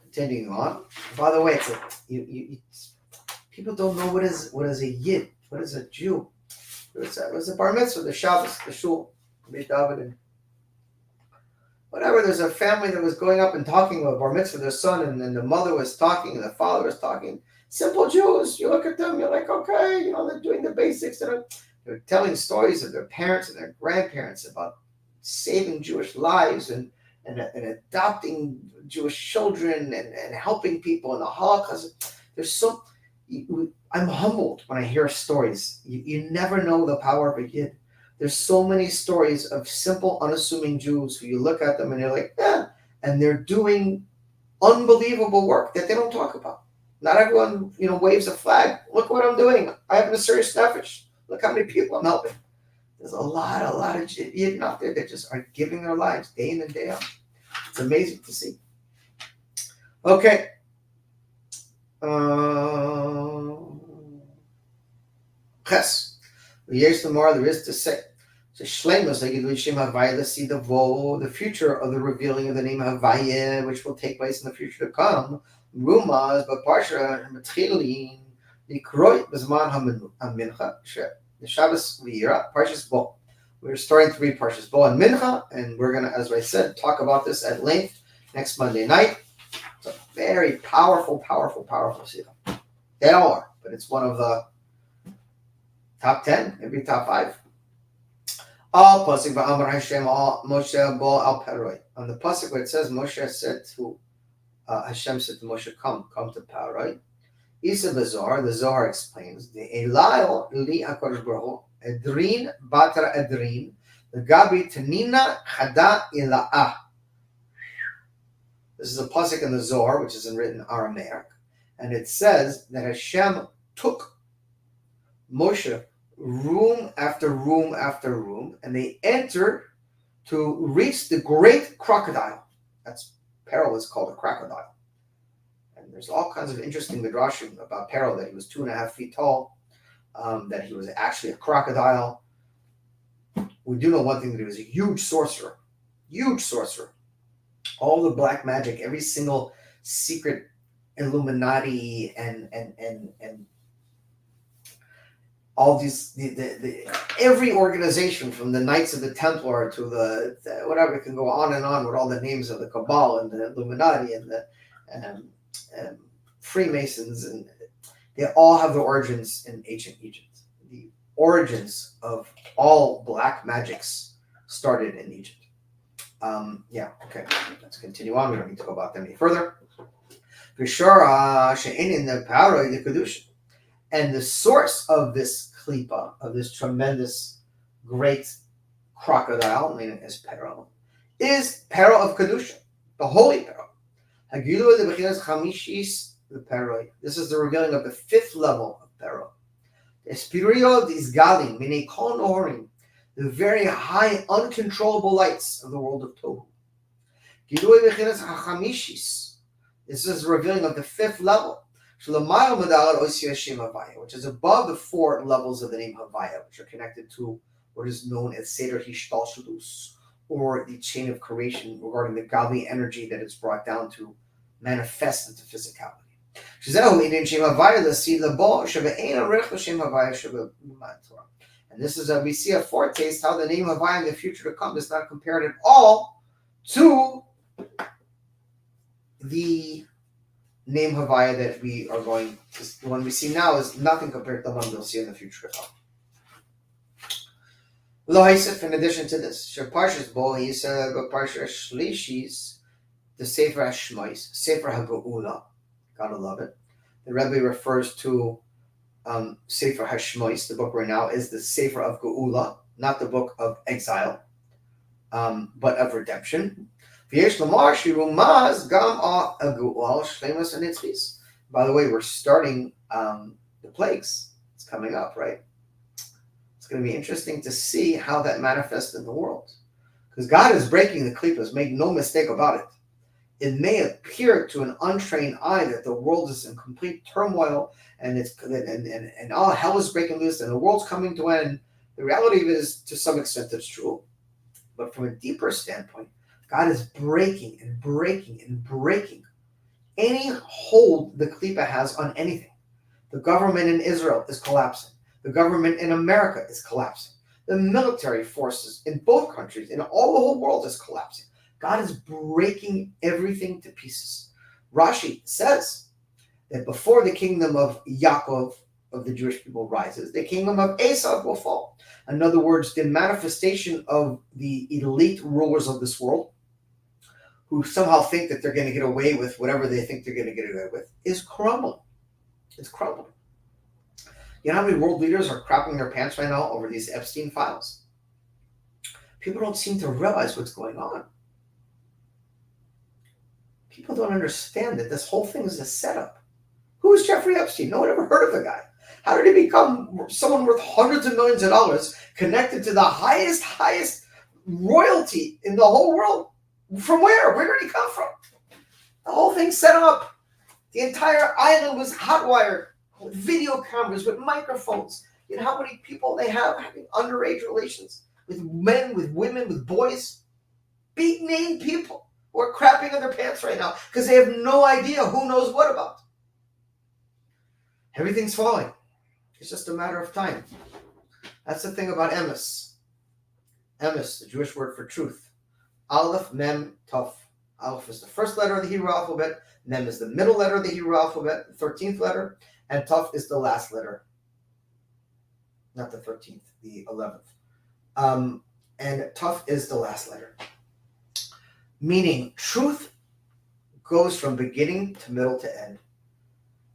Continuing on. By the way, people don't know what is a Yid, what is a Jew. It was a bar mitzvah, the Shabbos, the shul, David. Whatever, there's a family that was going up and talking about bar mitzvah, their son, and the mother was talking, and the father was talking. Simple Jews, you look at them, you're like, okay, they're doing the basics. They're telling stories of their parents and their grandparents about saving Jewish lives and adopting Jewish children and helping people in the Holocaust. I'm humbled when I hear stories. You never know the power of a Yid. There's so many stories of simple, unassuming Jews who you look at them and you're like, yeah, and they're doing unbelievable work that they don't talk about. Not everyone, waves a flag. Look what I'm doing. I have a serious nefesh. Look how many people I'm helping. There's a lot of Yidden out there that just are giving their lives day in and day out. It's amazing to see. Okay. Ches. Yes, the more there is to say. So Shleimus, the future of the revealing of the name Havaya, which will take place in the future to come. Rumaz, but Parsha Matchilin, the Kroit Bezman Hamincha, the Shabbos V'yira, Parshas Bo. We're starting to read Parshas Bo and Mincha, and we're going to, as I said, talk about this at length next Monday night. It's a very powerful season. They all are, but it's one of the top 10, maybe top 5. All pasuk ba'amar Hashem al Moshe bo al Paroi. On the pasuk where it says Moshe said to Hashem said to Moshe, come to Paroi. Isa the Zohar explains the Elil li HaKadosh Baruch Hu Edrin Batra Edrin the Gabi Tanina Chada Ila'ah. This is a pasuk in the Zohar, which is in written Aramaic, and it says that Hashem took Moshe room after room after room, and they entered to reach the great crocodile. That's Paro is called a crocodile. And there's all kinds of interesting midrashim about Paro, that he was 2.5 feet tall, that he was actually a crocodile. We do know one thing, that he was a huge sorcerer. All the black magic, every single secret Illuminati and all these, every organization from the Knights of the Templar to the whatever, can go on and on with all the names of the Cabal and the Illuminati and the Freemasons, and they all have their origins in ancient Egypt. The origins of all black magics started in Egypt. Okay, let's continue on. We don't need to go about them any further. For sure, in the power of the Kedusha. And the source of this klipa, of this tremendous, great crocodile, meaning as peril, is peril of Kedusha, the holy peril. Hagilu de Bechinas Chamishis the peril. This is the revealing of the fifth level of peril. Espirio disgalim, meaning kol nohorim, the very high, uncontrollable lights of the world of Tohu. Gilui Bechinas Chamishis. This is the revealing of the fifth level. Which is above the four levels of the name Havaya, which are connected to what is known as Seder Hishtalshudus, or the chain of creation regarding the godly energy that it's brought down to manifest into physicality. And this is we see a foretaste how the name Havaya in the future to come is not compared at all to the name Havaya that we are going to, the one we see now is nothing compared to the one we'll see in the future to come. In addition to this, Parshas Bo, he said, but Parshas Shlishis, the Sefer HaShmois, Sefer HaGeula, gotta love it. The Rebbe refers to Sefer HaShmois, the book right now, is the Sefer of Geula, not the book of exile, but of redemption. By the way, we're starting the plagues. It's coming up, right? It's going to be interesting to see how that manifests in the world. Because God is breaking the klippas, make no mistake about it. It may appear to an untrained eye that the world is in complete turmoil and and all hell is breaking loose and the world's coming to an end. The reality of it is, to some extent, it's true. But from a deeper standpoint, God is breaking and breaking and breaking any hold the Klippa has on anything. The government in Israel is collapsing. The government in America is collapsing. The military forces in both countries, in all the whole world, is collapsing. God is breaking everything to pieces. Rashi says that before the kingdom of Yaakov, of the Jewish people, rises, the kingdom of Esau will fall. In other words, the manifestation of the elite rulers of this world, who somehow think that they're going to get away with whatever they think they're going to get away with, is crumbling. It's crumbling. You know how many world leaders are crapping their pants right now over these Epstein files? People don't seem to realize what's going on. People don't understand that this whole thing is a setup. Who is Jeffrey Epstein? No one ever heard of the guy. How did he become someone worth hundreds of millions of dollars, connected to the highest royalty in the whole world? From where? Where did he come from? The whole thing's set up. The entire island was hotwired with video cameras, with microphones. You know how many people they have having underage relations with men, with women, with boys? Big name people who are crapping in their pants right now because they have no idea who knows what about. Everything's falling. It's just a matter of time. That's the thing about emes. Emes, the Jewish word for truth. Aleph, Mem, Tov. Aleph is the first letter of the Hebrew alphabet. Mem is the middle letter of the Hebrew alphabet, the 13th letter. And Tov is the last letter. Not the 13th, the 11th. And Tov is the last letter. Meaning, truth goes from beginning to middle to end.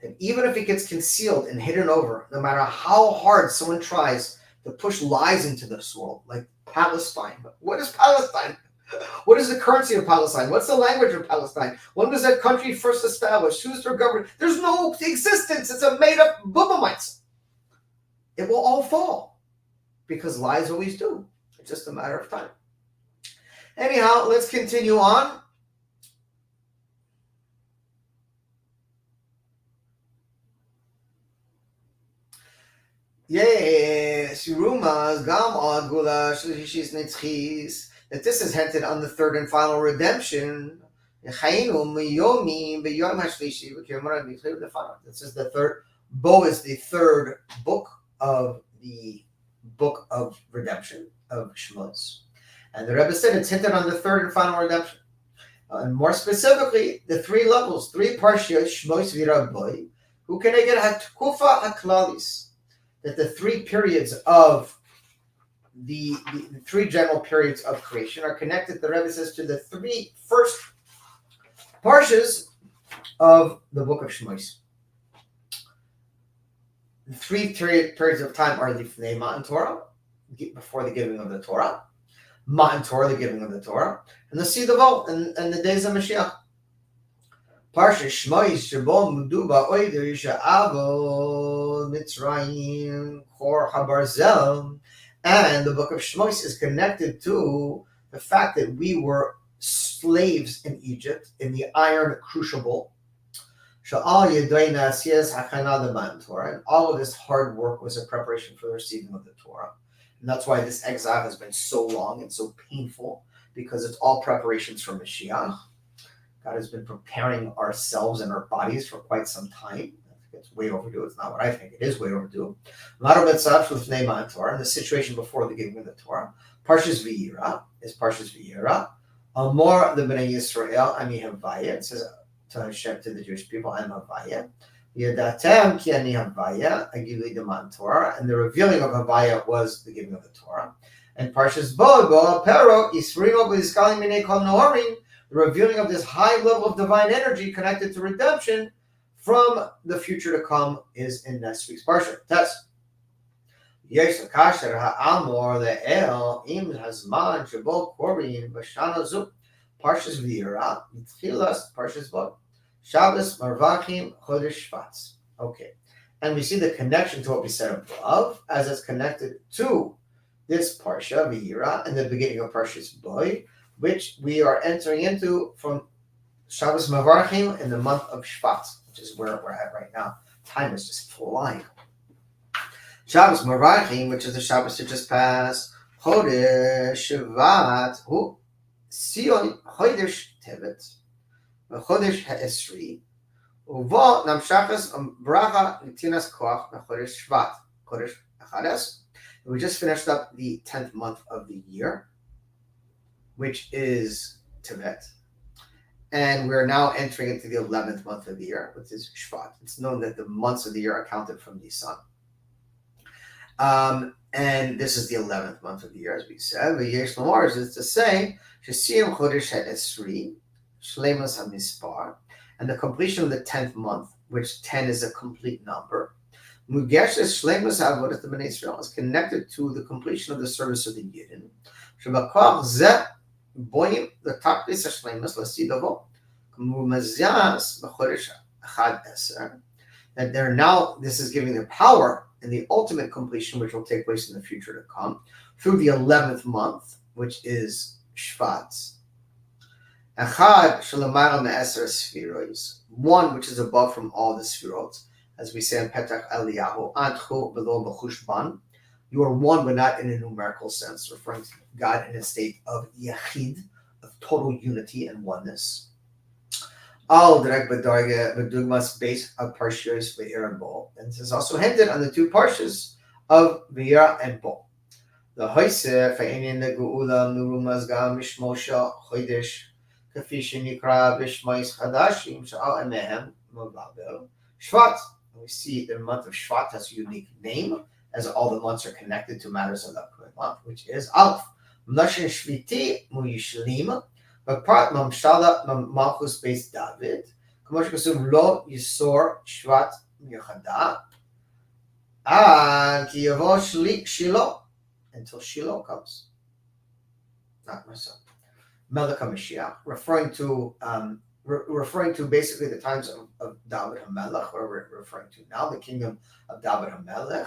And even if it gets concealed and hidden over, no matter how hard someone tries to push lies into this world, like Palestine. What is Palestine? What is the currency of Palestine? What's the language of Palestine? When was that country first established? Who's their government? There's no existence. It's a made-up bubamites. It will all fall because lies always do. It's just a matter of time. Anyhow, let's continue on. Yes, Rumas, Gam Agula, Shishis Netzchis. That this is hinted on the third and final redemption. This is the third. Bo is the third book of the book of redemption of Shmos. And the Rebbe said it's hinted on the third and final redemption. And more specifically, the three levels, three parshiot, Shmos Viraboy, who can I get Hatkufa Haklalis, that the three periods of the three general periods of creation are connected, the Rebbe says, to the three first parshas of the book of Shmos. The three periods of time are the Lifnei Matan Torah, before the giving of the Torah, Matan Torah, the giving of the Torah, and the Sidavo, and the days of Mashiach. Parsha Shmois Shebo Muduba Oider Sha'avo Mitzrayim Chor Habarzel, and the book of Shmois is connected to the fact that we were slaves in Egypt in the iron crucible. Sha'al Yedoina Asiyas Hachana the Matan Torah, and all of this hard work was a preparation for the receiving of the Torah. And that's why this exile has been so long and so painful, because it's all preparations for Mashiach. God has been preparing ourselves and our bodies for quite some time. I think it's way overdue. It's not what I think. It is way overdue. And the situation before the giving of the Torah. Parshas V'yira is Parshas V'yira. Amor the Bnei Yisrael Ani Havaya. It says to Hashem, to the Jewish people, I'm Havaya. Yadatem ki ani Havaya, Agili de Man Torah. And the revealing of Havaya was the giving of the Torah. And Parshas Bo Pero Yisrimo B'Yiskalim Minei Kol Noharim, the revealing of this high level of divine energy connected to redemption from the future to come is in next week's Parsha. Test. Yesh Kasher Ha'amor Le'el Im Hazman Shebo Korin Bashana Zu Parshas V'yira Mitchilas Parshas Bo Shabbos Marvachim Chodesh Shvat. Okay, and we see the connection to what we said above as it's connected to this Parsha V'yira and the beginning of Parshas Bo, which we are entering into from Shabbos Mavarchim in the month of Shvat, which is where we're at right now. Time is just flying. Shabbos Mavarchim, which is the Shabbos that just passed. Chodesh Shvat, Hu Sion Chodesh Tevet, Chodesh Ha'esri, Uvo Namshachas Bracha Nitinas Koach Chodesh Shvat, Chodesh Achades. We just finished up the 10th month of the year, which is Tevet. And we're now entering into the 11th month of the year, which is Shvat. It's known that the months of the year are counted from the sun. And this is the 11th month of the year, as we said. V'yesh Lomar is to say, Shesiyam Chodesh HaEsri, Shleimus HaMispar, and the completion of the 10th month, which 10 is a complete number. Mugeshes Shleimus HaAvodat B'nai Yisrael is connected to the completion of the service of the Yidden. Shebakach Zeh Boyim the Taklis HaShleimus L'Sidavo, Mumazas B'Chodesh Achad Eser. That they're now, this is giving their power in the ultimate completion, which will take place in the future to come, through the 11th month, which is Shvat. Echad Shalamayla Me'eser Sfiros, one which is above from all the Sfirot, as we say in Petach Eliyahu, Antchu B'lo B'chushban. You are one, but not in a numerical sense, referring to God in a state of Yachid, of total unity and oneness. Al direct b'darge b'dugmas base of parshas V'yira and Bo, and this is also hinted on the two parshas of V'yira and Bo. The Hoyseh fe'inin le'geula nurumaz gam mishmosha chodesh kafi shenikra b'shmais chadashim sha'al emehem mavabel Shvat. We see the month of Shvat has a unique name, as all the months are connected to matters of the upcoming month, which is Aleph. Mnashin Shviti Muyishlim. Part Mamshala Malchus Beis David, Kamosh Kasum Lo Yisor Shvat Yechada, and Kiyavo Shiloh, until Shiloh comes. Not myself. Melech HaMashiach, referring to basically the times of David HaMelech, where we're referring to now, the kingdom of David HaMelech.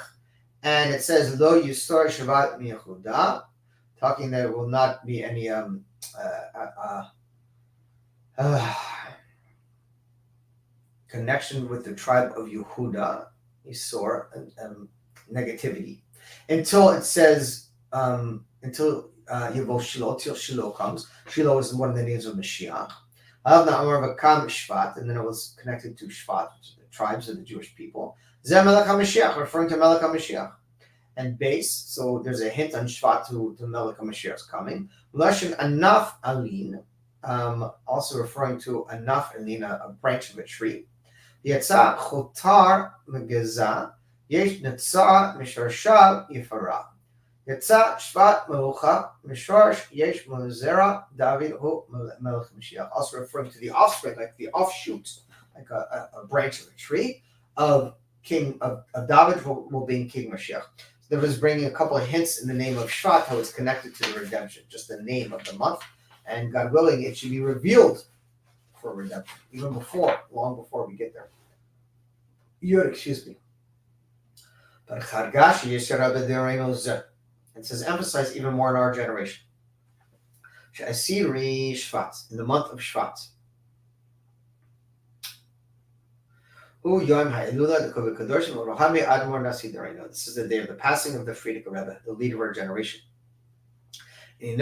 And it says Lo Yisor Shvat Yehuda, talking that it will not be any connection with the tribe of Yehuda, Yisor, and negativity, until it says until Yavo Shiloh, till Shiloh comes. Shiloh is one of the names of Mashiach. And then it was connected to Shvat, which is the tribes of the Jewish people. Zeh Melech HaMashiach, referring to Melech HaMashiach. And base, so there's a hint on Shvat to Melech HaMashiach's coming. Lashon Anaf Alin, also referring to Anaf Alin, a branch of a tree. Yatsa Chotar Megeza, Yesh Netza Misharshav Yifara. Yatsa Shvat Melucha, Misharsh Yesh Melzera, David Hu Melech HaMashiach. Also referring to the offspring, like the offshoot, like a branch of a tree of King of David will be King Mashiach. There was bringing a couple of hints in the name of Shvat, how it's connected to the redemption, just the name of the month. And God willing, it should be revealed for redemption, even before, long before we get there. Excuse me. But Chargashi it says emphasize even more in our generation. Asiri Shvat, in the month of Shvat. This is the day of the passing of the Frierdiker Rebbe, the leader of our generation. And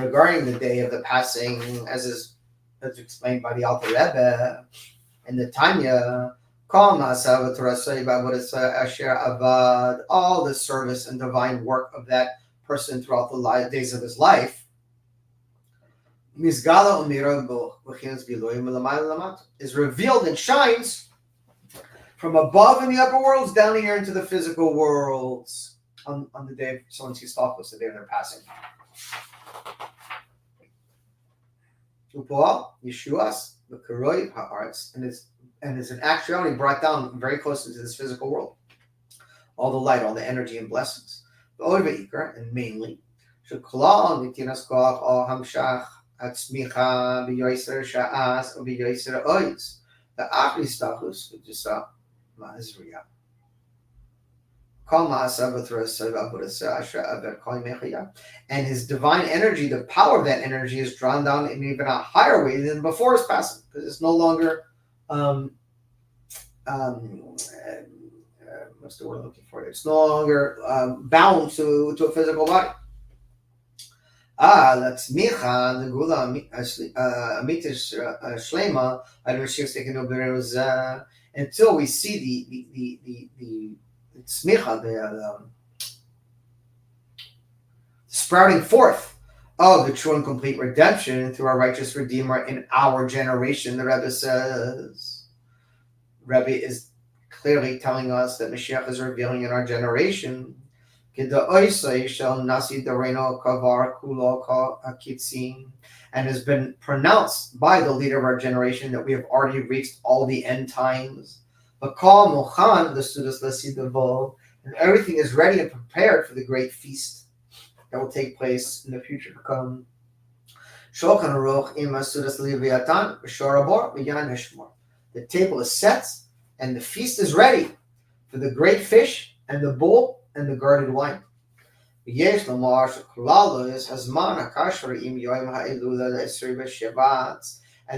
regarding the day of the passing, as explained by the Alter Rebbe in the Tanya, all the service and divine work of that person throughout the days of his life is revealed and shines from above in the upper worlds down here into the physical worlds on the day of someone sees Stalkos, the day of their passing. Yeshuas, the Karoi Ha'arts, and it's an actuality brought down very close into this physical world. All the light, all the energy and blessings. And mainly, the Achristachus, which is Ma'azriya. And his divine energy, the power of that energy is drawn down in even a higher way than before his passing, because it's no longer what's the word I'm looking for? It's no longer bound to a physical body. That's Micha, the Gula Amitish Shlema, until we see the Smicha, the sprouting forth of the true and complete redemption through our righteous Redeemer in our generation, the Rebbe says. Rebbe is clearly telling us that Mashiach is revealing in our generation, and has been pronounced by the leader of our generation that we have already reached all the end times. And everything is ready and prepared for the great feast that will take place in the future to come. The table is set and the feast is ready for the great fish and the bull and the guarded wine. And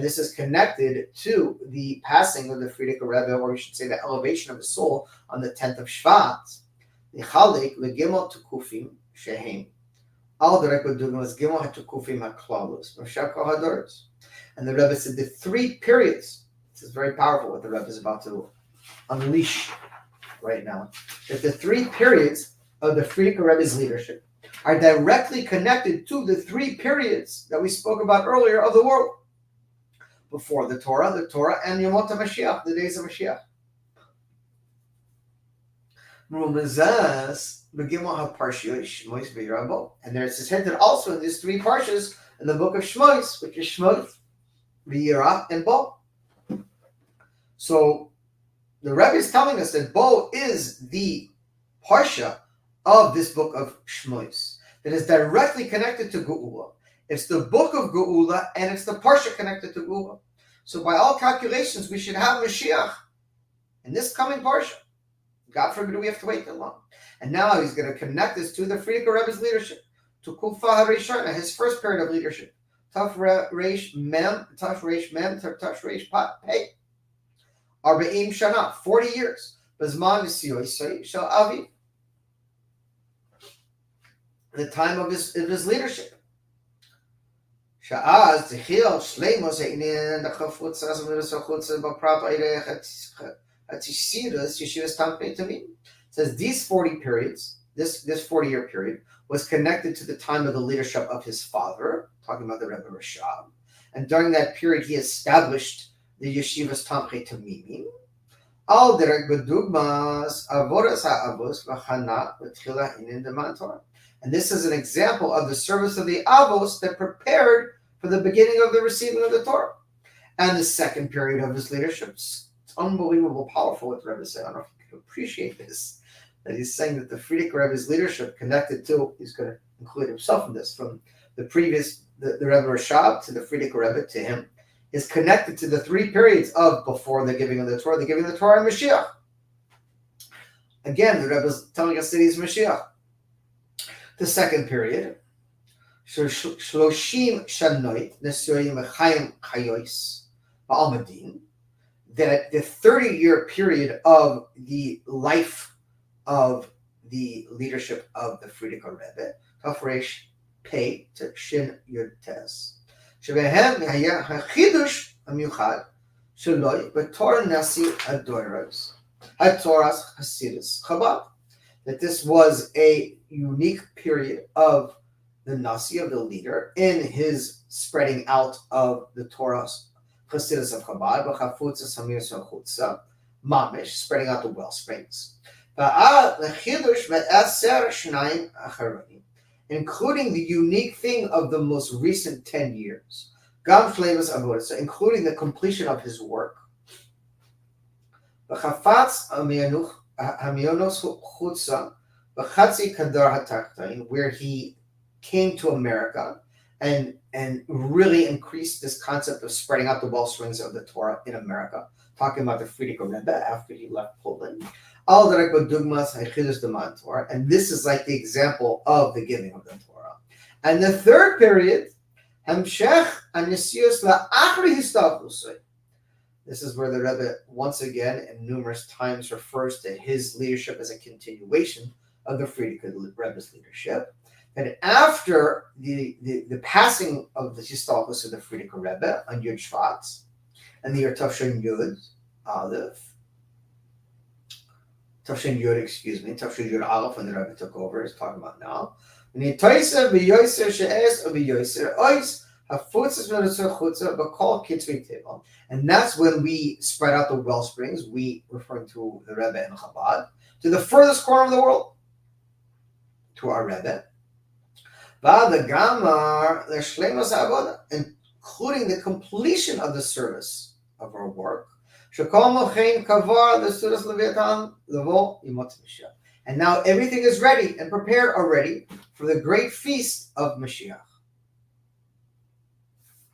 this is connected to the passing of the Frierdiker Rebbe, or we should say the elevation of the soul on the 10th of Shvat. And the Rebbe said the three periods. This is very powerful what the Rebbe is about to unleash right now. That the three periods of the Frierdiker Rebbe's leadership are directly connected to the three periods that we spoke about earlier of the world. Before the Torah, and Yomot HaMashiach, the days of Mashiach. And there is hinted also in these three parshas in the book of Shmos, which is Shmos, V'yirah, and Bo. So the Rebbe is telling us that Bo is the parsha of this book of Shmos that is directly connected to Geula. It's the book of Geula and it's the parsha connected to Geula. So by all calculations, we should have Mashiach in this coming parsha. God forbid we have to wait that long. And now he's going to connect this to the Frierdiker Rebbe's leadership, to Kufa HaRishona, his first period of leadership. Taf Reish Mem, Taf Reish Pat, hey. Arba'im Shana, 40 years. Bazman Yisiyosai Shal Avi. The time of his leadership. Sha'az Tehil Shleimos Heinin the Chafutzas Mirasachutza Baprap Eirech Atishirus Yeshivas Tampei Tamim. Says these 40 periods, this 40-year period, was connected to the time of the leadership of his father, talking about the Rebbe Rashab. And during that period, he established the Yeshivas Tampei Tamimim. Al Derek Bedugmas Avodas HaAvos V'Chana V'Tchila Inin Deman Torah. And this is an example of the service of the Avos that prepared for the beginning of the receiving of the Torah. And the second period of his leadership unbelievable, powerful what the Rebbe is saying. I don't know if you can appreciate this. That he's saying that the Frierdiker Rebbe's leadership connected to, he's going to include himself in this, from the previous, the Rebbe Rashab to the Frierdiker Rebbe to him, is connected to the three periods of before the giving of the Torah, and Mashiach. Again, the Rebbe is telling us that he's Mashiach. The second period, Shloshim Shanoit Nesoyim Chaim Chayois Ba'almadin, that the 30-year period of the life of the leadership of the Frierdiker Rebbe, Tafresh Pei to Shin Yud Tes, Shebehem Haya HaChidush HaMiuchad Sheloi B'Torah Nasi Adoros HaToras Hasidus Chabad, that this was a unique period of the Nasi, of the leader, in his spreading out of the Torah's Hasidus of Chabad, B'Chafutza Samir Chutza, Mamish, spreading out the well springs. Including the unique thing of the most recent 10 years, including the completion of his work, where he came to America and really increased this concept of spreading out the well springs of the Torah in America, talking about the Frierdiker Rebbe after he left Poland. And this is like the example of the giving of the Torah. And the third period, this is where the Rebbe once again and numerous times refers to his leadership as a continuation of the Frierdiker Rebbe's leadership. And after the passing of the Histalkus of the Frierdiker Rebbe on Yud Shvat and the year Tafshin Yud Aleph, Tafshin Yud Aleph, when the Rebbe took over, is talking about now. And that's when we spread out the well springs, we referring to the Rebbe and Chabad, to the furthest corner of the world, to our Rebbe. Including the completion of the service of our work. And now everything is ready and prepared already for the great feast of Mashiach.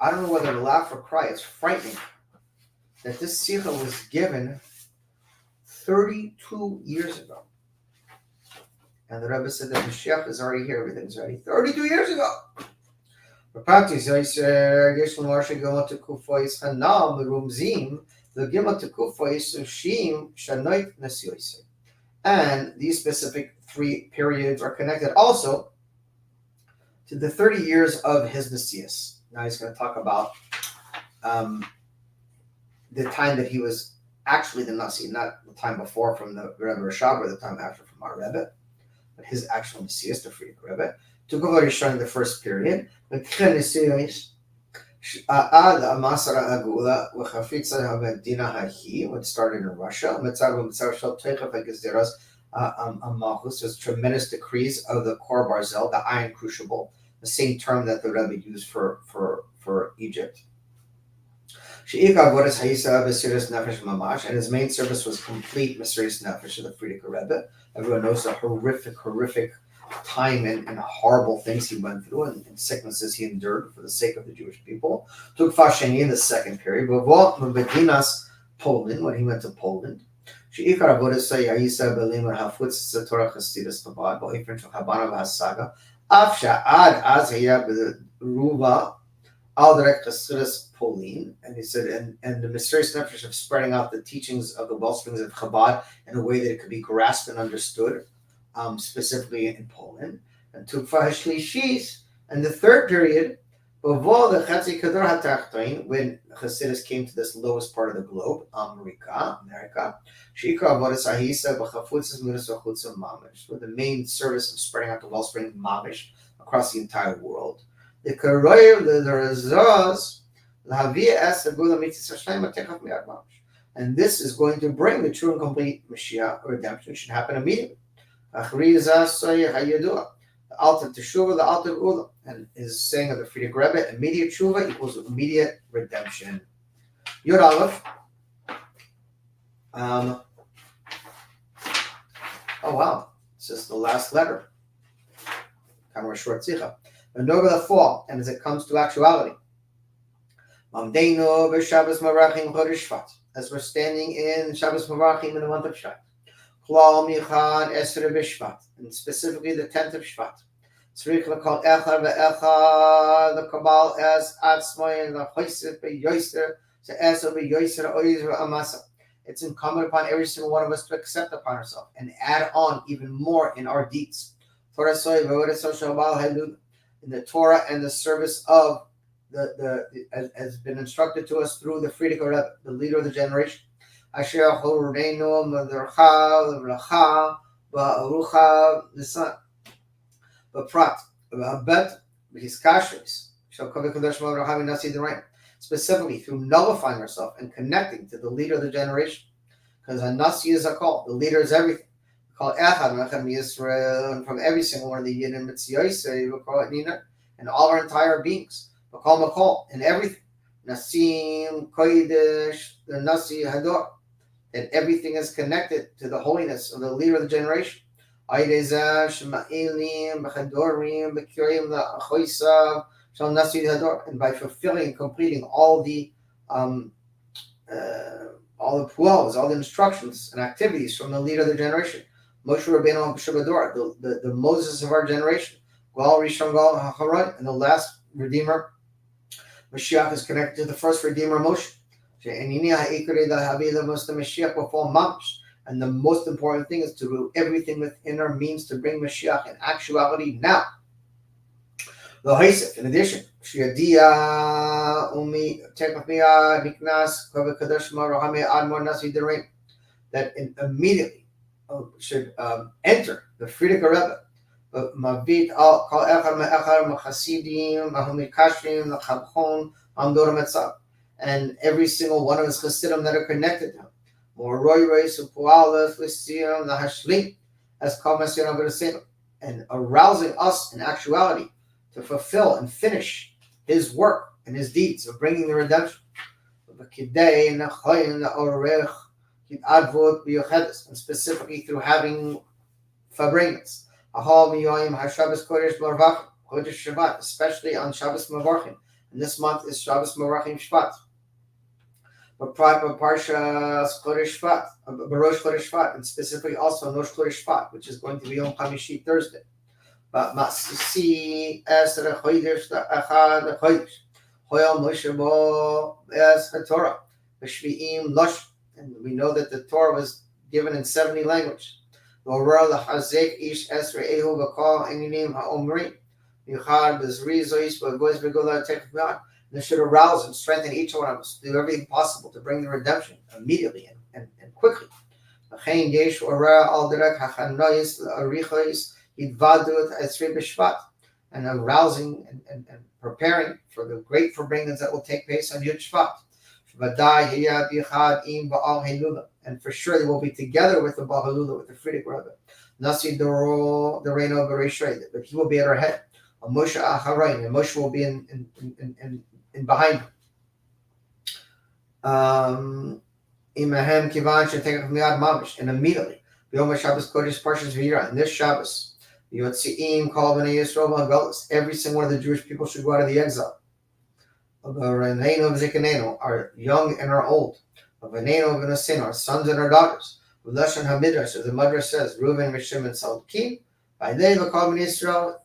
I don't know whether to laugh or cry. It's frightening that this sikha was given 32 years ago. And the Rebbe said that Mashiach is already here. Everything's ready. 32 years ago. And these specific three periods are connected also to the 30 years of his Nasius. Now he's going to talk about the time that he was actually the Nasi, not the time before from the Rebbe Rashab or the time after from our Rebbe, but his actual Nasius, the Frierdiker Rebbe. To go over showing the first period, when it started in Russia, there's tremendous decrees of the Kor Barzel, the iron crucible, the same term that the Rebbe used for Egypt. And his main service was complete Mesiras Nefesh of the Frierdiker Rebbe. Everyone knows the horrific time and horrible things he went through and sicknesses he endured for the sake of the Jewish people. Took Fasheni in the second period, Poland, when he went to Poland. And he said, and the Mesiras Nefesh of spreading out the teachings of the wellsprings of Chabad in a way that it could be grasped and understood, specifically in Poland. And Tukfa Shlishis, and the third period, when Hasidus came to this lowest part of the globe, America, where the main service of spreading out the wellspring Mamish across the entire world. And this is going to bring the true and complete Mashiach redemption. It should happen immediately. The Alta Teshuvah, the Alta Ula, and is saying of the Frierdiker Rebbe, immediate Teshuvah equals immediate redemption. Yud Aleph. Oh wow, it's just the last letter. Kind of a short tzicha. The Noga the fall, and as it comes to actuality. Mamdeinu b'Shabbos Marachim Chodesh Shvat. As we're standing in Shabbos Marachim in the month of Shvat. Klal Michad Esrei b'Shvat, and specifically the 10th of Shvat. Tzrich l'kol echad ve'echad the kabal es atzmai and the choisef be'yoyser se'eso be'yoyser oiz ve'amasa. It's incumbent upon every single one of us to accept upon ourselves and add on even more in our deeds. In the Torah and the service of the has been instructed to us through the Frierdiker Rebbe, the leader of the generation. Asher Choreinu Madarcha L'Bracha Ba'arucha L'San B'Prat B'Abet B'Hiskashris Shal Kovi Kodesh Ma'Avraham Nasi D'Rein, specifically through nullifying ourselves and connecting to the leader of the generation, because a Nasi is a call. The leader is everything. We call Echad Mechem Yisrael, and from every single one of the Yidden Mitzvayis, we call it Nina, and all our entire beings. We call Makol and everything. Nasim Kodesh, the Nasi Hador, that everything is connected to the holiness of the leader of the generation. And by fulfilling and completing all the puels, all the instructions and activities from the leader of the generation, Moshe Rabbeinu Shabador, the Moses of our generation, Gal Rishon Gal HaCharon, and the last Redeemer, Moshiach, is connected to the first Redeemer, Moshe. And the most important thing is to do everything within our means to bring Mashiach in actuality now. In addition, that immediately should enter the Frierdiker Rebbe. And every single one of his chassidim that are connected to him. And arousing us in actuality to fulfill and finish his work and his deeds of bringing the redemption. And specifically through having fabringas. Especially on Shabbos Mavarchim. And this month is Shabbos Mavarchim Shvat. Parshas Chodesh Shvat, Barosh Chodesh Shvat, and specifically also Nosh Chodesh Shvat, which is going to be Yom Chamishi, Thursday. But Masisi Esra Chodesh Echad Chodesh Hoyal Moshe Bo Es HaTorah B'Shvi'im Losh, and we know that the Torah was given in 70 languages. L'orah L'Chazek Ish Esra Ehu V'Kol Eninim HaOmrim Yuchad B'Zri Zois B'Gois B'Gola Tekvah. This should arouse and strengthen each one of us to do everything possible to bring the redemption immediately and quickly. And arousing and preparing for the great forbringings that will take place on Yud Shvat. And for sure they will be together with the Baal Halula, with the Frierdiker Rebbe. Nasi Doro, the Reino Bereishred, but he will be at our head. Moshe Acharon, and Moshe will be in behind him. Imahem Kivan Shetekach Miyad Mamish, and immediately, Yom Shabbos Kodesh Parshas V'Yira, and this Shabbos, Yotziim Kol B'nei Yisrael V'Galos, every single one of the Jewish people should go out of the exile. Our young and our old, our sons and our daughters. Lashon HaMidrash, as the Midrash says, Reuven, Rishim, and Salkim, by day the Kol B'nei Yisrael.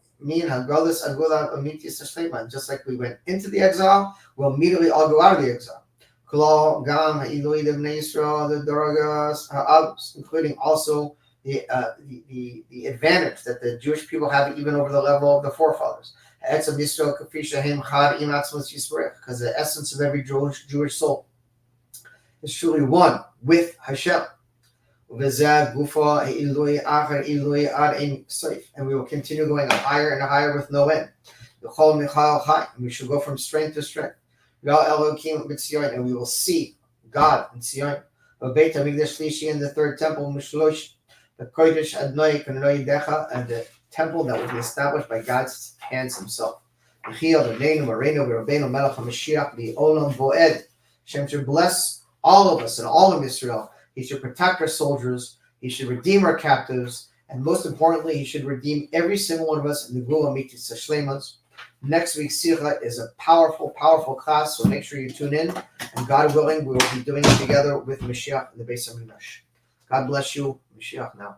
Just like we went into the exile, we'll immediately all go out of the exile. Including also the advantage that the Jewish people have even over the level of the forefathers. Because the essence of every Jewish soul is truly one with Hashem. And we will continue going higher and higher with no end. And we should go from strength to strength. And we will see God in Zion. In the third temple, and the temple that will be established by God's hands himself. Hashem should bless all of us and all of Israel. He should protect our soldiers. He should redeem our captives. And most importantly, he should redeem every single one of us in the Gula Mitzvah Shlemas. Next week's Sikha is a powerful, powerful class, so make sure you tune in. And God willing, we will be doing it together with Moshiach in the Beis HaMikdash. God bless you. Moshiach now.